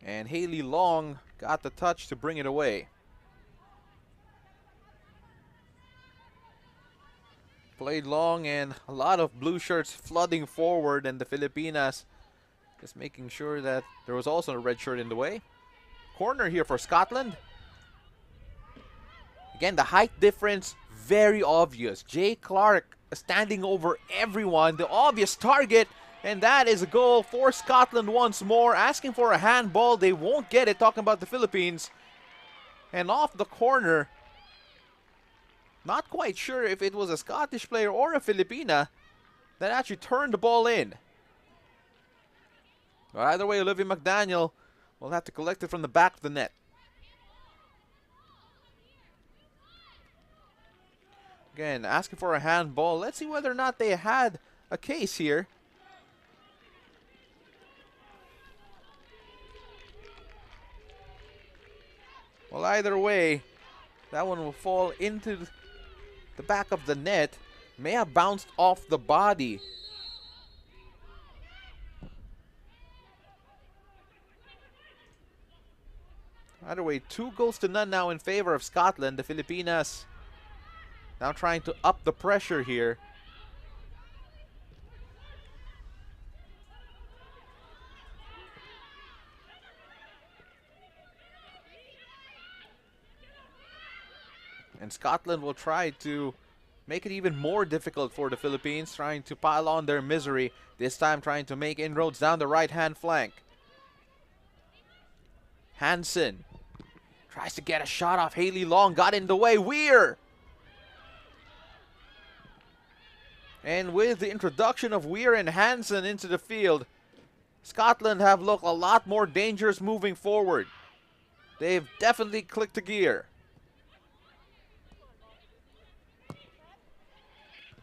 and Haley Long got the touch to bring it away. Played long, and a lot of blue shirts flooding forward, and the Filipinas just making sure that there was also a red shirt in the way. Corner here for Scotland. Again, the height difference, very obvious. Jay Clark standing over everyone, the obvious target, and that is a goal for Scotland once more. Asking for a handball, they won't get it, talking about the Philippines. And off the corner, not quite sure if it was a Scottish player or a Filipina that actually turned the ball in. But either way, Olivia McDaniel will have to collect it from the back of the net. Again, asking for a handball. Let's see whether or not they had a case here. Well, either way, that one will fall into the back of the net. May have bounced off the body. Either way, 2-0 now in favor of Scotland. The Filipinas now trying to up the pressure here. And Scotland will try to make it even more difficult for the Philippines, trying to pile on their misery, this time trying to make inroads down the right-hand flank. Hansen tries to get a shot off. Haley Long got in the way. Weir! And with the introduction of Weir and Hansen into the field, Scotland have looked a lot more dangerous moving forward. They've definitely clicked a gear.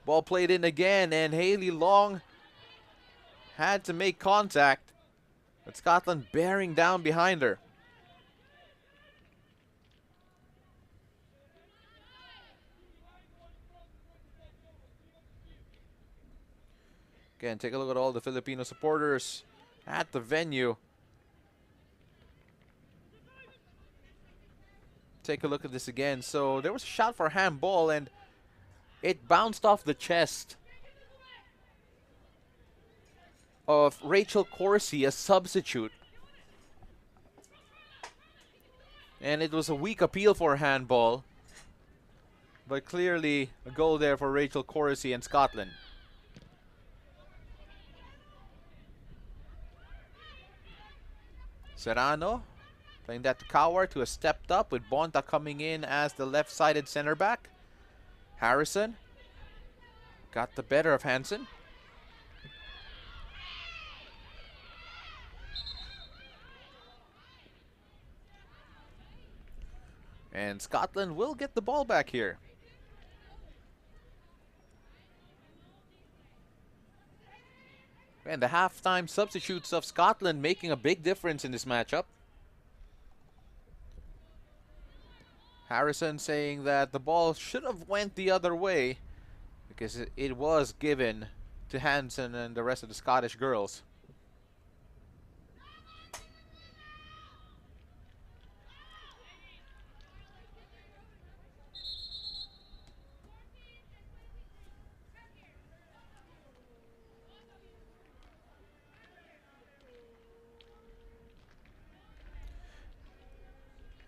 Ball played in again, and Haley Long had to make contact, but Scotland bearing down behind her. Again, take a look at all the Filipino supporters at the venue. Take a look at this again. So there was a shot for handball, and it bounced off the chest of Rachel Corsi, a substitute. And it was a weak appeal for handball, but clearly a goal there for Rachel Corsi and Scotland. Serrano playing that to Cowart, who has stepped up with Bonta coming in as the left-sided center back. Harrison got the better of Hansen. And Scotland will get the ball back here. And the halftime substitutes of Scotland making a big difference in this matchup. Harrison saying that the ball should have went the other way because it was given to Hansen and the rest of the Scottish girls.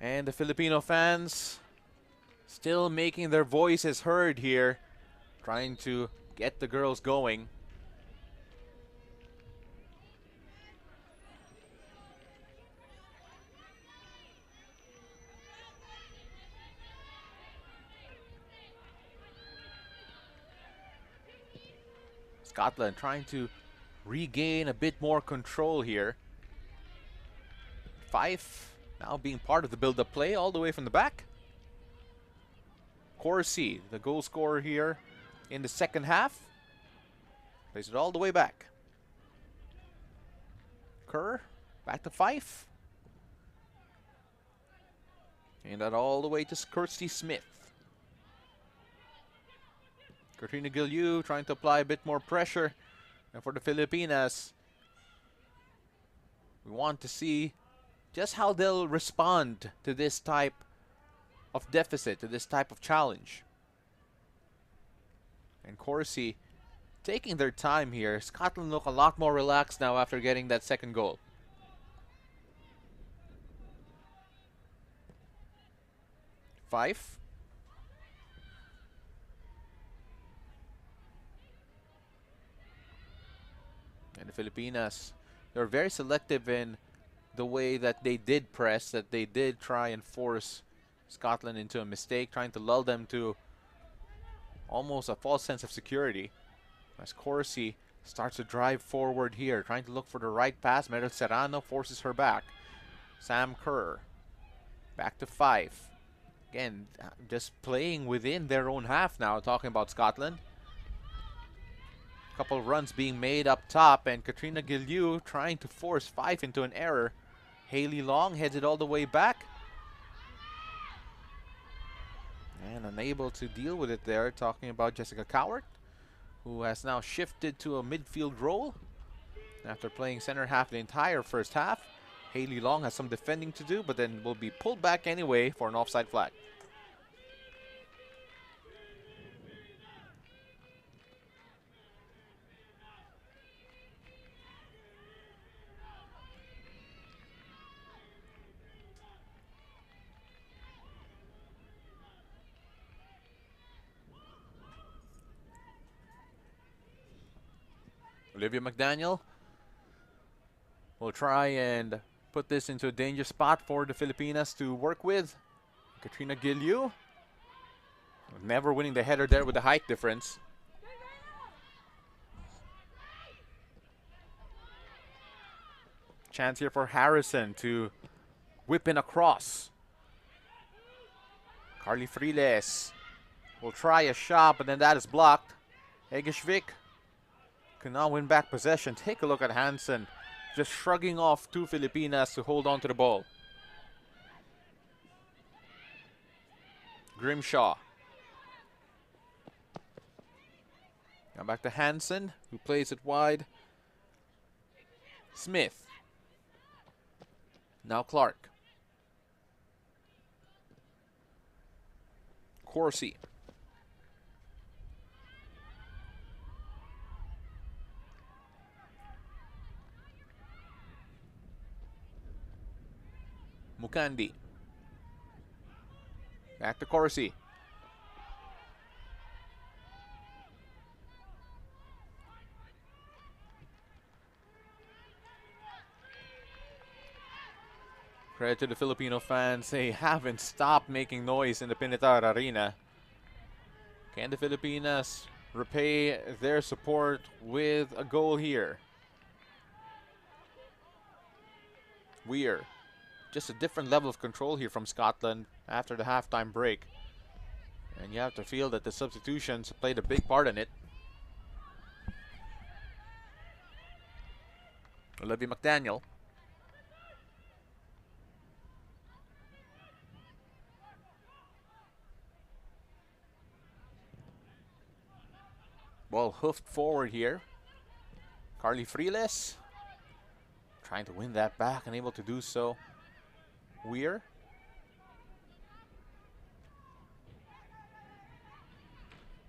And the Filipino fans still making their voices heard here, trying to get the girls going. Scotland trying to regain a bit more control here. Fife now being part of the build-up play all the way from the back. Corsi, the goal scorer here in the second half. Plays it all the way back. Kerr, back to 5. And that all the way to Kirsty Smith. Katrina Giliu trying to apply a bit more pressure. And for the Filipinas, we want to see just how they'll respond to this type of deficit, to this type of challenge. And Corsi taking their time here. Scotland look a lot more relaxed now after getting that second goal. Five. And the Filipinas, they're very selective in the way that they did press, that they did try and force Scotland into a mistake, trying to lull them to almost a false sense of security. As Corsi starts to drive forward here, trying to look for the right pass. Meryl Serrano forces her back. Sam Kerr, back to 5. Again, just playing within their own half now, talking about Scotland. Couple runs being made up top, and Katrina Giliu trying to force 5 into an error. Hayley Long heads it all the way back. And unable to deal with it there, talking about Jessica Cowart, who has now shifted to a midfield role after playing center half the entire first half. Hayley Long has some defending to do, but then will be pulled back anyway for an offside flag. Olivia McDaniel will try and put this into a danger spot for the Filipinas to work with. Katrina Giliu, never winning the header there with the height difference. Chance here for Harrison to whip in across. Carly Friles will try a shot, but then that is blocked. Egeshvik can now win back possession. Take a look at Hansen, just shrugging off 2 Filipinas to hold on to the ball. Grimshaw. Now back to Hansen, who plays it wide. Smith. Now Clark. Corsi. Mukandi. Back to Corsi. Credit to the Filipino fans. They haven't stopped making noise in the Pinatar Arena. Can the Filipinas repay their support with a goal here? Weir. Just a different level of control here from Scotland after the halftime break. And you have to feel that the substitutions played a big part in it. Olivia McDaniel. Ball hoofed forward here. Carly Friles trying to win that back, unable to do so. Weir.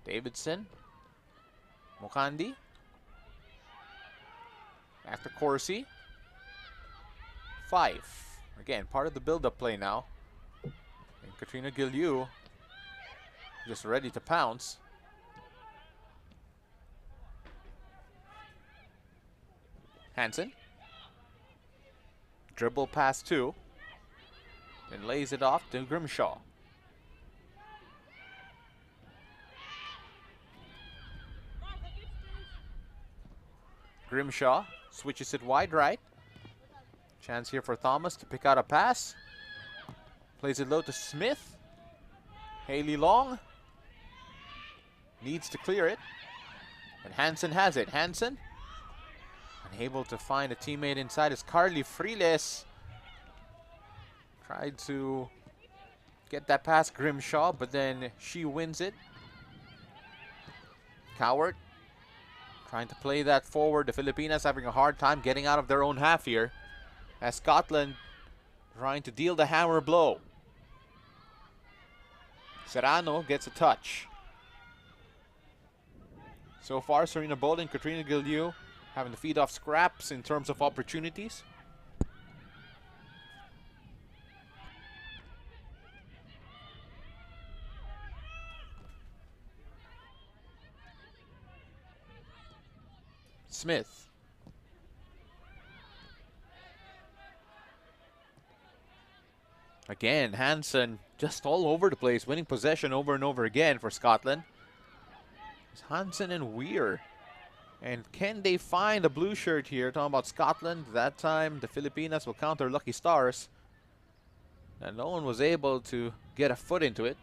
Davidson. Mukandi. Back to Corsi. 5. Again, part of the build-up play now. And Katrina Giliu just ready to pounce. Hansen. Dribble pass 2. And lays it off to Grimshaw. Grimshaw switches it wide right. Chance here for Thomas to pick out a pass. Plays it low to Smith. Hayley Long needs to clear it. And Hansen has it. Hansen unable to find a teammate inside as Carly Friles tried to get that past Grimshaw, but then she wins it. Coward trying to play that forward. The Filipinas having a hard time getting out of their own half here, as Scotland trying to deal the hammer blow. Serrano gets a touch. So far, Serena Bolden, Katrina Giliu having to feed off scraps in terms of opportunities. Smith. Again, Hansen just all over the place, winning possession over and over again for Scotland. It's Hansen and Weir. And can they find a blue shirt here? Talking about Scotland. That time, the Filipinas will count their lucky stars. And no one was able to get a foot into it.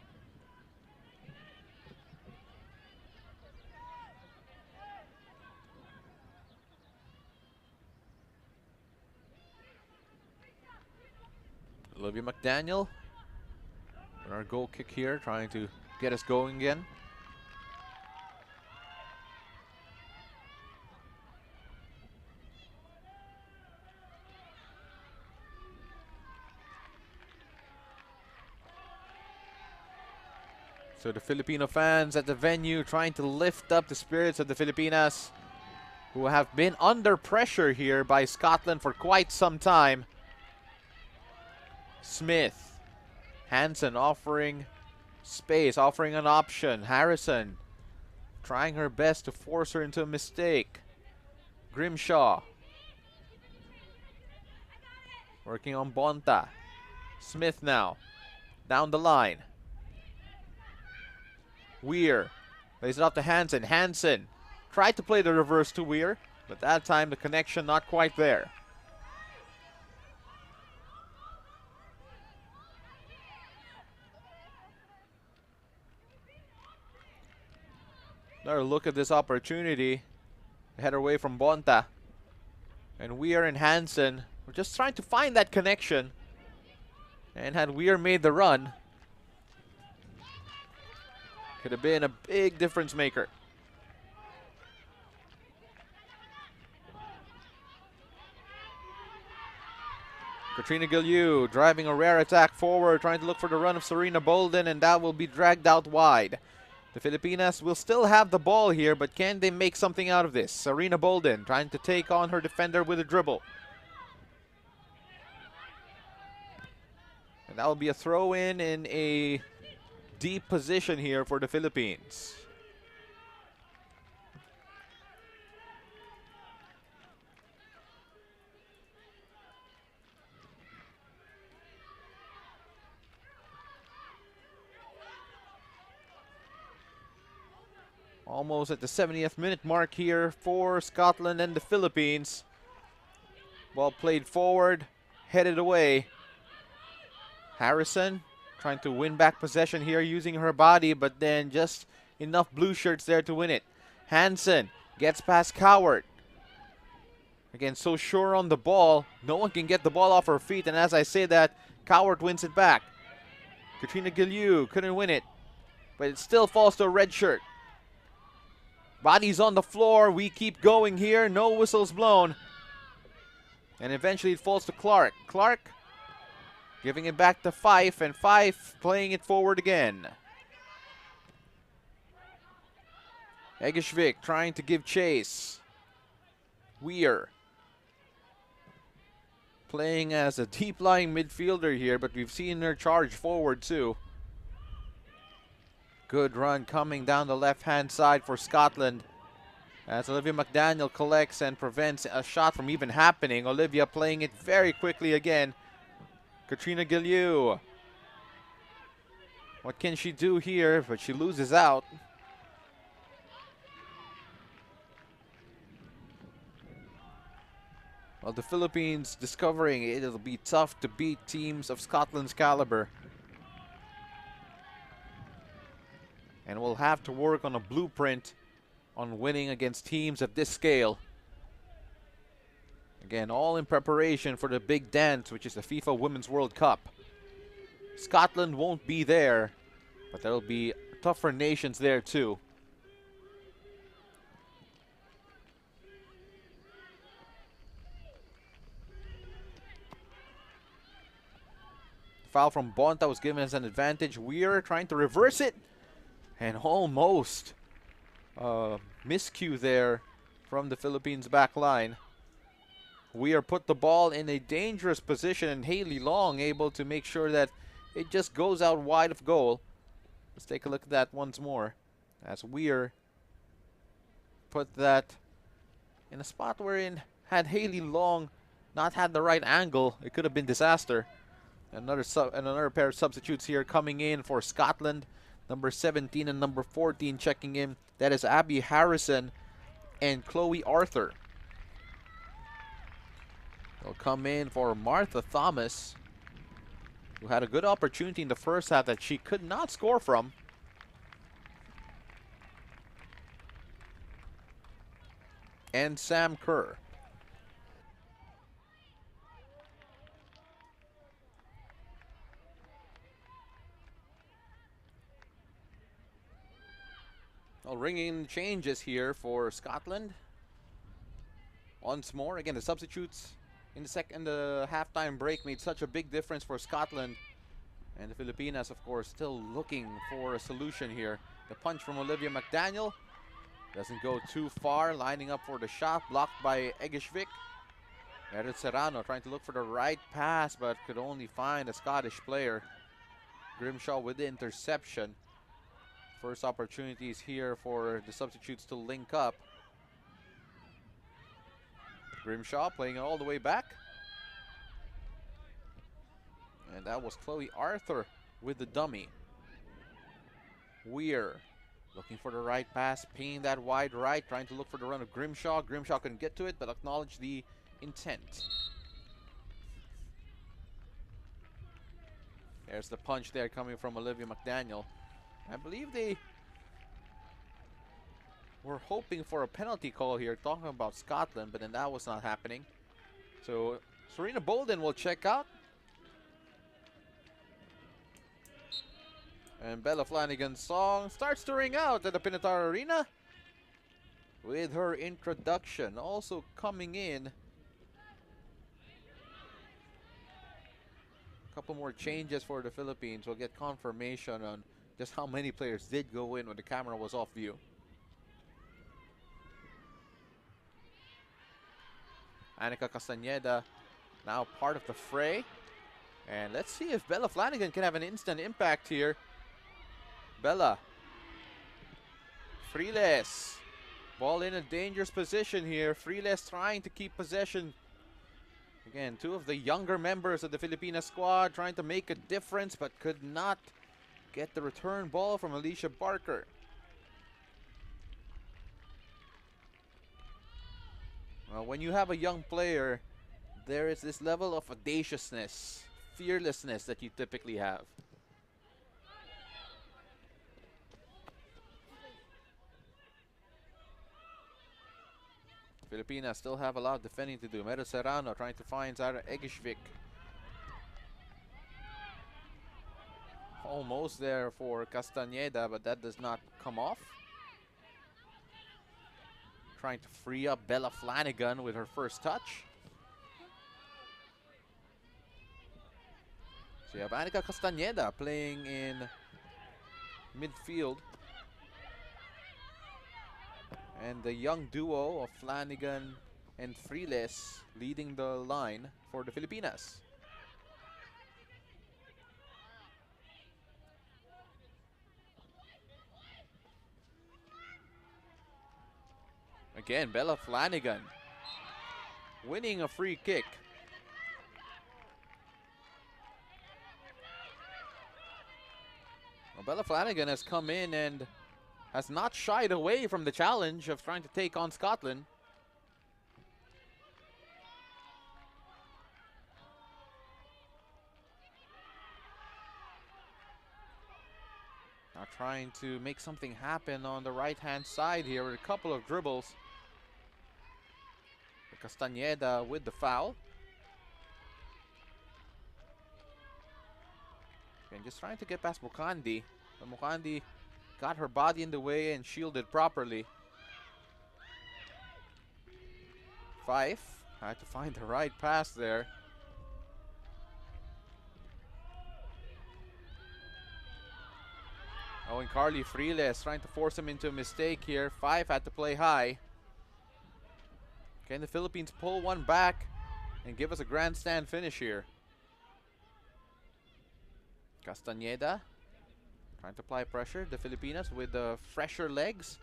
Olivia McDaniel on our goal kick here, trying to get us going again. So the Filipino fans at the venue trying to lift up the spirits of the Filipinas, who have been under pressure here by Scotland for quite some time. Smith. Hansen offering space, offering an option. Harrison trying her best to force her into a mistake. Grimshaw working on Bonta. Smith now down the line. Weir lays it up to Hansen. Hansen tried to play the reverse to Weir, but that time the connection not quite there. Another look at this opportunity. Head away from Bonta. And Weir and Hansen were just trying to find that connection. And had Weir made the run, could have been a big difference maker. Katrina Giliu driving a rare attack forward, trying to look for the run of Serena Bolden, and that will be dragged out wide. The Filipinas will still have the ball here, but can they make something out of this? Serena Bolden trying to take on her defender with a dribble. And that will be a throw-in a deep position here for the Philippines. Almost at the 70th minute mark here for Scotland and the Philippines. Ball played forward, headed away. Harrison trying to win back possession here using her body, but then just enough blue shirts there to win it. Hansen gets past Coward. Again, so sure on the ball. No one can get the ball off her feet, and as I say that, Coward wins it back. Katrina Giliu couldn't win it, but it still falls to a red shirt. Bodies on the floor. We keep going here. No whistles blown. And eventually it falls to Clark. Clark giving it back to Fife, and Fife playing it forward again. Egeshvik trying to give chase. Weir playing as a deep-lying midfielder here, but we've seen her charge forward too. Good run coming down the left-hand side for Scotland as Olivia McDaniel collects and prevents a shot from even happening. Olivia playing it very quickly again. Katrina Giliu. What can she do here? But she loses out. Well, the Philippines discovering it'll be tough to beat teams of Scotland's caliber. And we'll have to work on a blueprint on winning against teams of this scale. Again, all in preparation for the big dance, which is the FIFA Women's World Cup. Scotland won't be there, but there will be tougher nations there too. Foul from Bonta was given as an advantage. We're trying to reverse it, and almost miscue there from the Philippines back line. Weir put the ball in a dangerous position, and Haley Long able to make sure that it just goes out wide of goal. Let's take a look at that once more. As Weir put that in a spot wherein had Haley Long not had the right angle, it could have been disaster. Another pair of substitutes here coming in for Scotland. Number 17 and number 14 checking in. That is Abby Harrison and Chloe Arthur. They'll come in for Martha Thomas, who had a good opportunity in the first half that she could not score from. And Sam Kerr. Well, ringing changes here for Scotland. Once more, again, the substitutes in the halftime break made such a big difference for Scotland. And the Filipinas, of course, still looking for a solution here. The punch from Olivia McDaniel doesn't go too far, lining up for the shot, blocked by Egishvik. Merit Serrano trying to look for the right pass, but could only find a Scottish player. Grimshaw with the interception. First opportunities here for the substitutes to link up. Grimshaw playing it all the way back. And that was Chloe Arthur with the dummy. Weir looking for the right pass, pinging that wide right, trying to look for the run of Grimshaw. Grimshaw couldn't get to it, but acknowledged the intent. There's the punch there coming from Olivia McDaniel. I believe they were hoping for a penalty call here, talking about Scotland, but then that was not happening. So Serena Bolden will check out. And Bella Flanagan's song starts to ring out at the Pinatar Arena with her introduction. Also coming in, a couple more changes for the Philippines. We'll get confirmation on just how many players did go in when the camera was off view. Anika Castañeda now part of the fray. And let's see if Bella Flanagan can have an instant impact here. Bella. Friles. Ball in a dangerous position here. Friles trying to keep possession. Again, two of the younger members of the Filipina squad trying to make a difference, but could not get the return ball from Alicia Barker. Well, when you have a young player, there is this level of audaciousness, fearlessness that you typically have. Filipinas still have a lot of defending to do. Meadow Serrano trying to find Zara Egishvik. Almost there for Castañeda, but that does not come off. Trying to free up Bella Flanagan with her first touch. So you have Anika Castañeda playing in midfield. And the young duo of Flanagan and Friles leading the line for the Filipinas. Again, Bella Flanagan winning a free kick. Well, Bella Flanagan has come in and has not shied away from the challenge of trying to take on Scotland. Now trying to make something happen on the right-hand side here with a couple of dribbles. Castañeda with the foul. And just trying to get past Mukandi. But Mukandi got her body in the way and shielded properly. Fife had to find the right pass there. Oh, and Carly Friles trying to force him into a mistake here. Fife had to play high. Can the Philippines pull one back and give us a grandstand finish here? Castañeda trying to apply pressure. The Filipinas with the fresher legs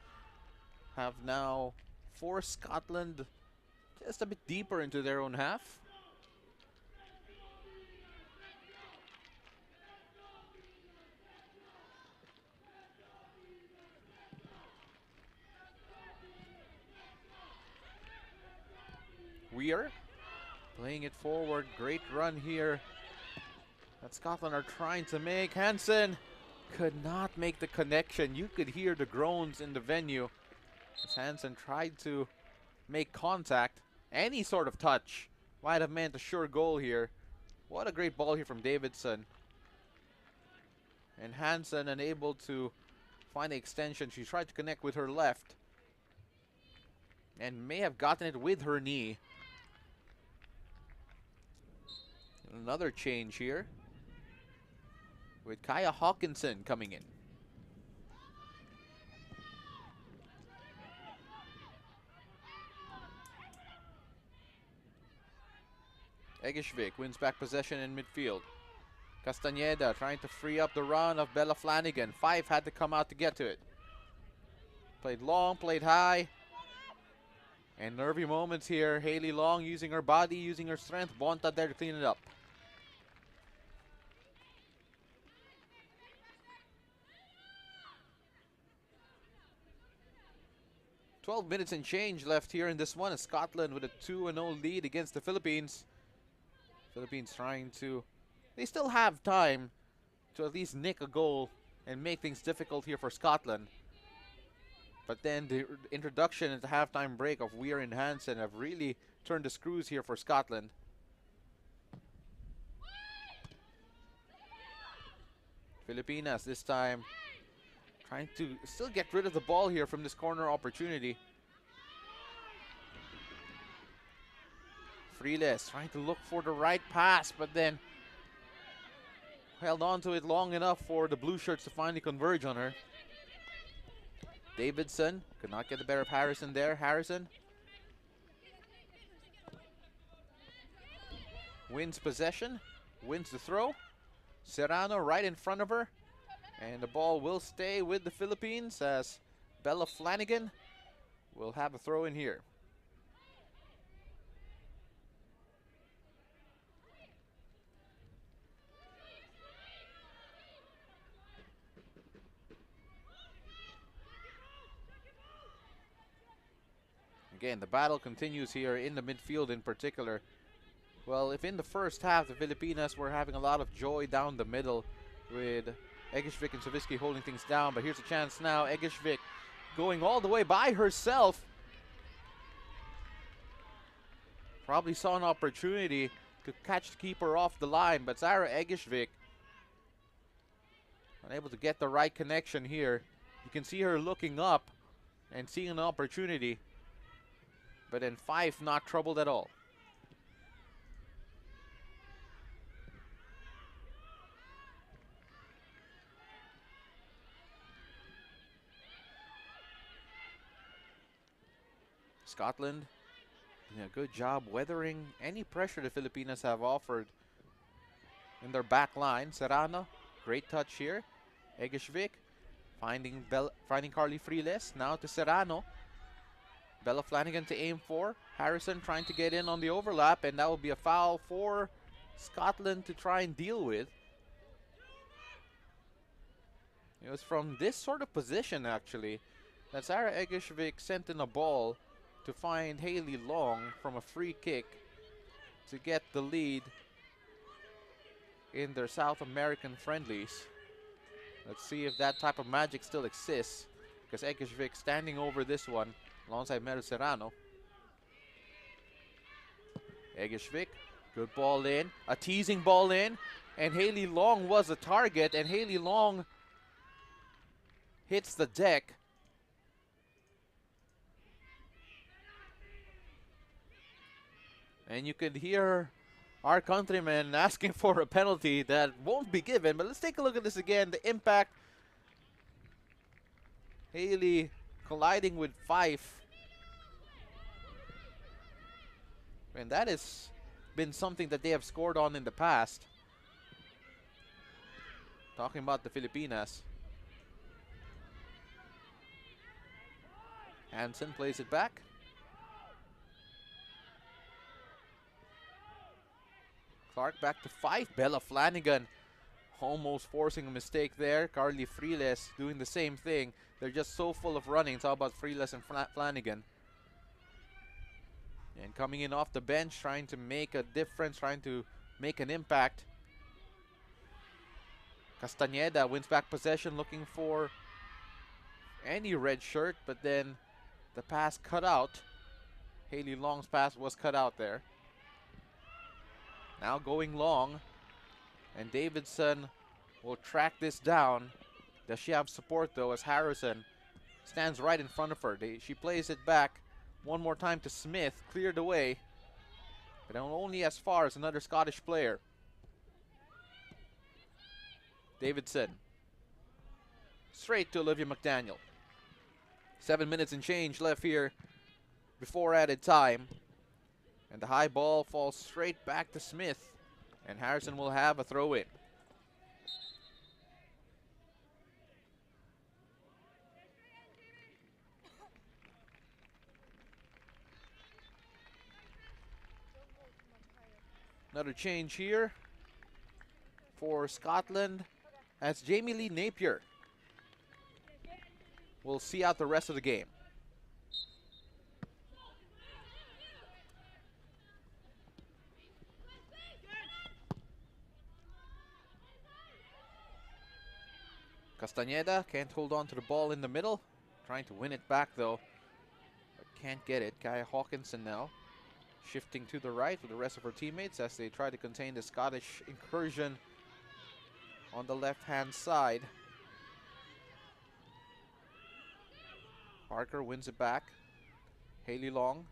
have now forced Scotland just a bit deeper into their own half. Weir playing it forward. Great run here that Scotland are trying to make. Hansen could not make the connection. You could hear the groans in the venue as Hansen tried to make contact. Any sort of touch might have meant a sure goal here. What a great ball here from Davidson. And Hansen unable to find the extension. She tried to connect with her left and may have gotten it with her knee. Another change here with Kaya Hawkinson coming in. Egeshvik wins back possession in midfield. Castañeda trying to free up the run of Bella Flanagan. Fife had to come out to get to it. Played long, played high. And nervy moments here. Haley Long using her body, using her strength. Bonta there to clean it up. "12 minutes and change left here in this one as Scotland with a 2-0 lead against the Philippines. Philippines trying to... They still have time to at least nick a goal and make things difficult here for Scotland. But then the introduction into halftime break of Weir and Hansen have really turned the screws here for Scotland. Filipinas this time trying to still get rid of the ball here from this corner opportunity. Friles trying to look for the right pass, but then held on to it long enough for the blue shirts to finally converge on her. Davidson could not get the better of Harrison there. Harrison wins possession, wins the throw. Serrano right in front of her. And the ball will stay with the Philippines as Bella Flanagan will have a throw in here. Again, the battle continues here in the midfield in particular. Well, if in the first half the Filipinas were having a lot of joy down the middle with Egeshvik and Savitsky holding things down, but here's a chance now. Egeshvik going all the way by herself. Probably saw an opportunity to catch the keeper off the line, but Sarah Egeshvik unable to get the right connection here. You can see her looking up and seeing an opportunity, but then Fife not troubled at all. Scotland doing a good job weathering any pressure the Filipinas have offered in their back line. Serrano, great touch here. Egeshvik finding Carly Friles. Now to Serrano. Bella Flanagan to aim for. Harrison trying to get in on the overlap, and that will be a foul for Scotland to try and deal with. It was from this sort of position, actually, that Sarah Egeshvik sent in a ball to find Haley Long from a free kick to get the lead in their South American friendlies. Let's see if that type of magic still exists. Because Egeshvik standing over this one alongside Mero Serrano. Egeshvik, good ball in. A teasing ball in. And Haley Long was the target. And Haley Long hits the deck. And you could hear our countrymen asking for a penalty that won't be given. But let's take a look at this again. The impact. Haley colliding with Fife. And that has been something that they have scored on in the past. Talking about the Filipinas. Hansen plays it back. Clark back to Fife. Bella Flanagan almost forcing a mistake there. Carly Friles doing the same thing. They're just so full of running. How about Friles and Flanagan? And coming in off the bench, trying to make a difference, trying to make an impact. Castañeda wins back possession, looking for any red shirt, but then the pass cut out. Haley Long's pass was cut out there. Now going long, and Davidson will track this down. Does she have support though, as Harrison stands right in front of her? She plays it back one more time to Smith, cleared away, but only as far as another Scottish player. Davidson, straight to Olivia McDaniel. 7 minutes and change left here before added time. And the high ball falls straight back to Smith. And Harrison will have a throw in. Another change here for Scotland as Jamie Lee Napier will see out the rest of the game. Castañeda can't hold on to the ball in the middle. Trying to win it back though, but can't get it. Kaya Hawkinson now shifting to the right with the rest of her teammates as they try to contain the Scottish incursion on the left-hand side. Parker wins it back. Haley Long.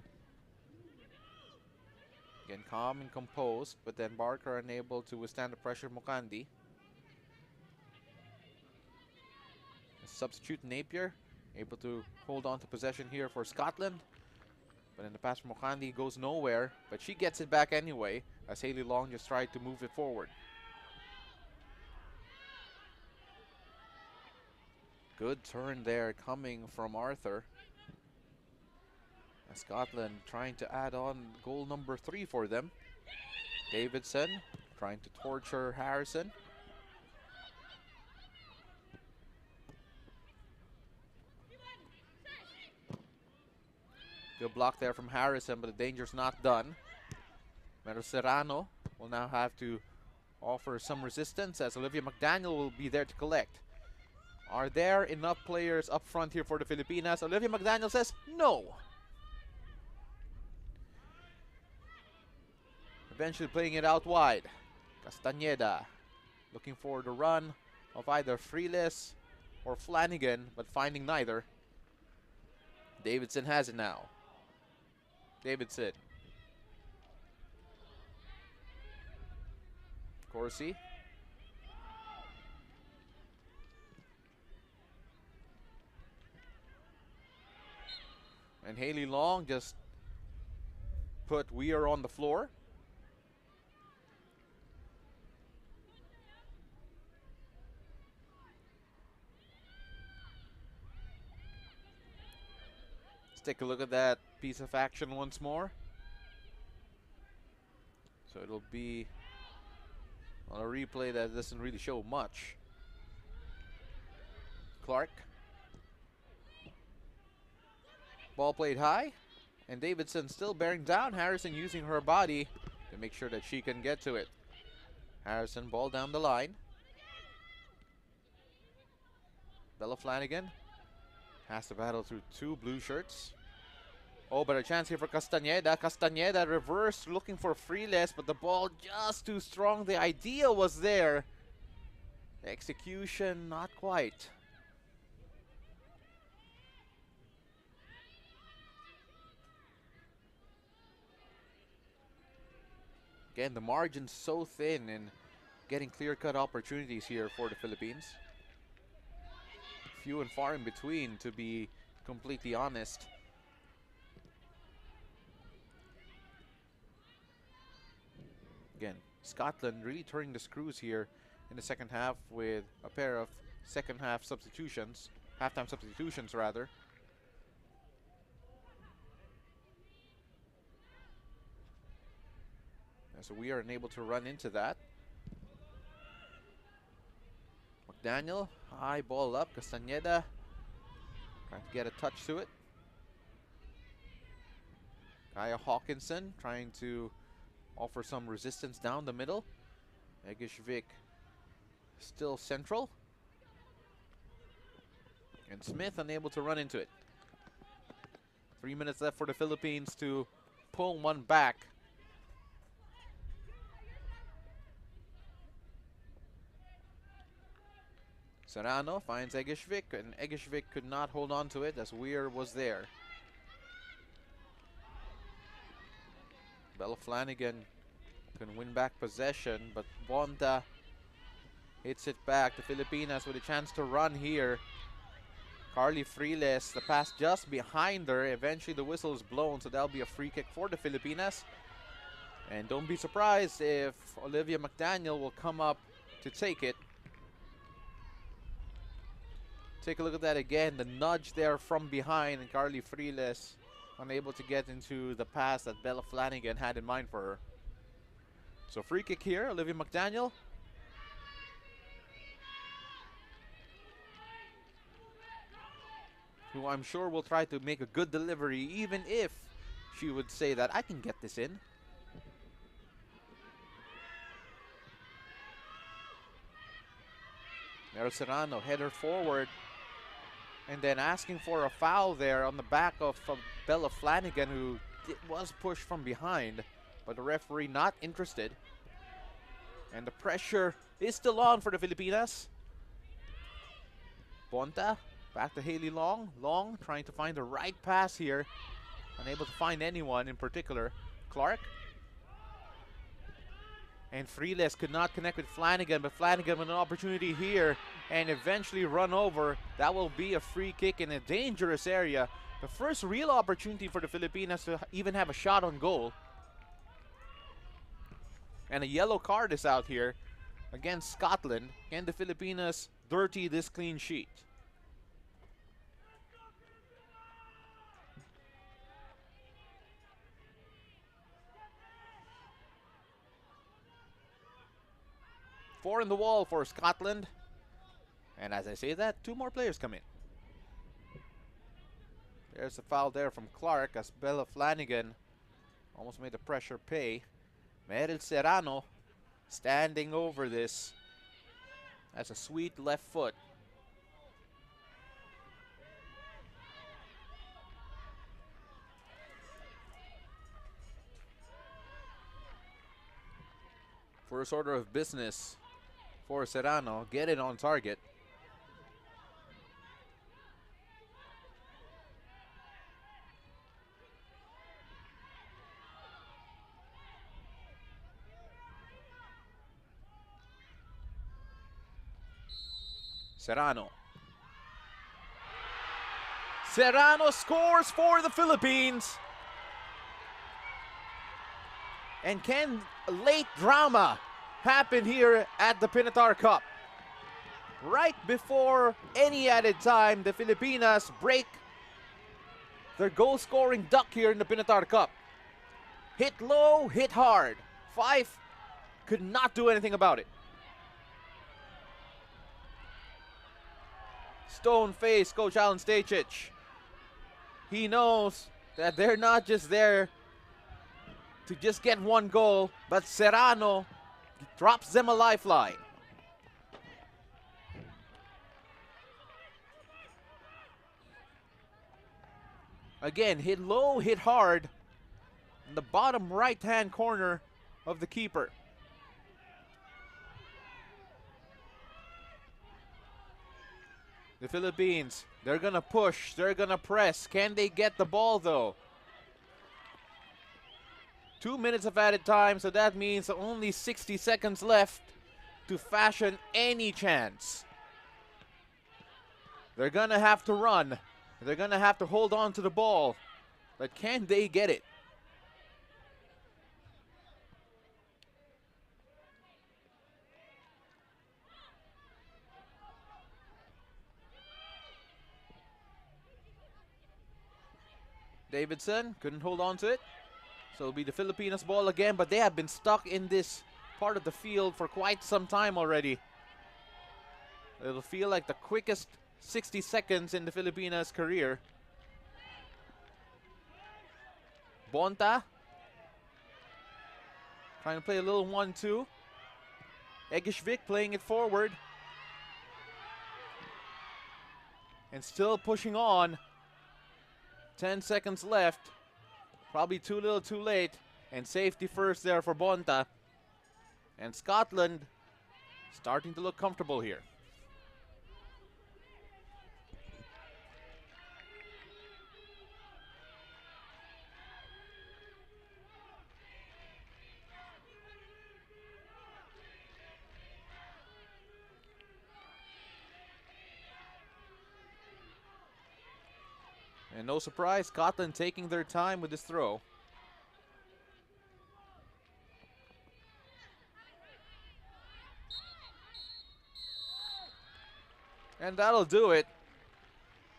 Again, calm and composed, but then Barker unable to withstand the pressure of Mokandi. Substitute Napier, able to hold on to possession here for Scotland. But in the pass from Mokandi goes nowhere, but she gets it back anyway, as Haley Long just tried to move it forward. Good turn there coming from Arthur. As Scotland trying to add on goal number 3 for them. Davidson trying to torture Harrison. Good block there from Harrison, but the danger's not done. Mero Serrano will now have to offer some resistance as Olivia McDaniel will be there to collect. Are there enough players up front here for the Filipinas? Olivia McDaniel says no. Eventually playing it out wide. Castañeda looking for the run of either Friles or Flanagan, but finding neither. Davidson has it now. Davidson. Corsi. And Haley Long just put Weir on the floor. Let's take a look at that piece of action once more. So it'll be on a replay that doesn't really show much. Clark. Ball played high, and Davidson still bearing down. Harrison using her body to make sure that she can get to it. Harrison, ball down the line. Bella Flanagan has to battle through two blue shirts. Oh, but a chance here for Castañeda. Castañeda reverse, looking for Freeless, but the ball just too strong. The idea was there. Execution, not quite. Again, the margin's so thin and getting clear-cut opportunities here for the Philippines. Few and far in between, to be completely honest. Again, Scotland really turning the screws here in the second half with a pair of second half substitutions, halftime substitutions rather. And so we are unable to run into that. McDaniel, high ball up, Castañeda trying to get a touch to it. Kaya Hawkinson trying to offer some resistance down the middle. Egishvik still central. And Smith unable to run into it. 3 minutes left for the Philippines to pull one back. Serrano finds Egishvik, and Egishvik could not hold on to it as Weir was there. Bella Flanagan can win back possession, but Bonta hits it back. The Filipinas with a chance to run here. Carly Friles, the pass just behind her. Eventually the whistle is blown, so that'll be a free kick for the Filipinas. And don't be surprised if Olivia McDaniel will come up to take it. Take a look at that again. The nudge there from behind, and Carly Friles unable to get into the pass that Bella Flanagan had in mind for her. So free kick here, Olivia McDaniel. Who I'm sure will try to make a good delivery, even if she would say that I can get this in. Meryl Serrano, header forward. And then asking for a foul there on the back of Bella Flanagan, who was pushed from behind, but the referee not interested. And the pressure is still on for the Filipinas. Bonta, back to Haley Long. Long trying to find the right pass here. Unable to find anyone in particular. Clark. And Friles could not connect with Flanagan, but Flanagan with an opportunity here and eventually run over. That will be a free kick in a dangerous area. The first real opportunity for the Filipinas to even have a shot on goal. And a yellow card is out here against Scotland. Can the Filipinas dirty this clean sheet? Four in the wall for Scotland. And as I say that, two more players come in. There's a foul there from Clark as Bella Flanagan almost made the pressure pay. Meryl Serrano standing over this. That's a sweet left foot. First order of business for Serrano, get it on target. Serrano. Serrano scores for the Philippines. And can late drama happen here at the Pinatar Cup? Right before any added time, the Filipinas break their goal-scoring duck here in the Pinatar Cup. Hit low, hit hard. Fife could not do anything about it. Stone-faced Coach Alan Stachich. He knows that they're not just there to just get one goal, but Serrano drops them a lifeline. Again, hit low, hit hard in the bottom right-hand corner of the keeper. The Philippines, they're gonna push, they're gonna press. Can they get the ball though? 2 minutes of added time, so that means only 60 seconds left to fashion any chance. They're gonna have to run. They're gonna have to hold on to the ball. But can they get it? Davidson couldn't hold on to it. So it'll be the Filipinos ball again, but they have been stuck in this part of the field for quite some time already. It'll feel like the quickest 60 seconds in the Filipinas' career. Bonta trying to play a little 1-2. Egishvik playing it forward. And still pushing on. 10 seconds left. Probably too little too late. And safety first there for Bonta. And Scotland starting to look comfortable here. And no surprise, Scotland taking their time with this throw. And that'll do it,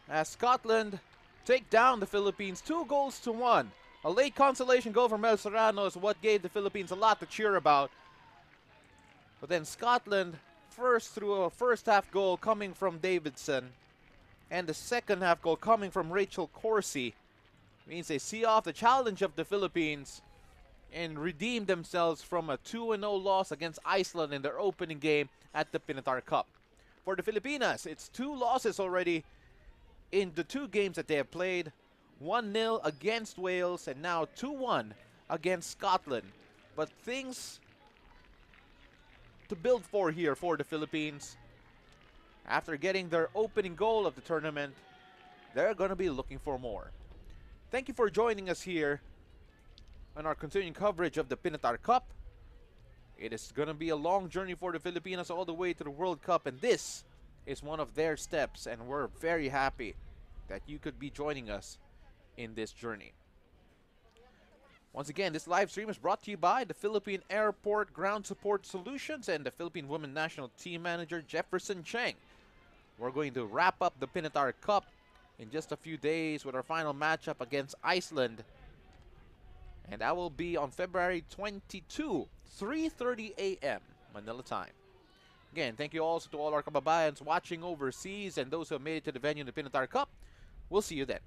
as Scotland take down the Philippines 2-1. A late consolation goal from El Serrano is what gave the Philippines a lot to cheer about. But then Scotland first through a first half goal coming from Davidson, and the second half goal coming from Rachel Corsi means they see off the challenge of the Philippines and redeem themselves from a 2-0 loss against Iceland in their opening game at the Pinatar Cup. For the Filipinas, it's 2 losses already in the 2 games that they have played. 1-0 against Wales and now 2-1 against Scotland. But things to build for here for the Philippines. After getting their opening goal of the tournament, they're going to be looking for more. Thank you for joining us here on our continuing coverage of the Pinatar Cup. It is going to be a long journey for the Filipinos all the way to the World Cup, and this is one of their steps, and we're very happy that you could be joining us in this journey. Once again, this live stream is brought to you by the Philippine Airport Ground Support Solutions and the Philippine Women National Team Manager Jefferson Cheng. We're going to wrap up the Pinatar Cup in just a few days with our final matchup against Iceland. And that will be on February 22, 3:30 a.m. Manila time. Again, thank you also to all our kababayans watching overseas and those who have made it to the venue in the Pinatar Cup. We'll see you then.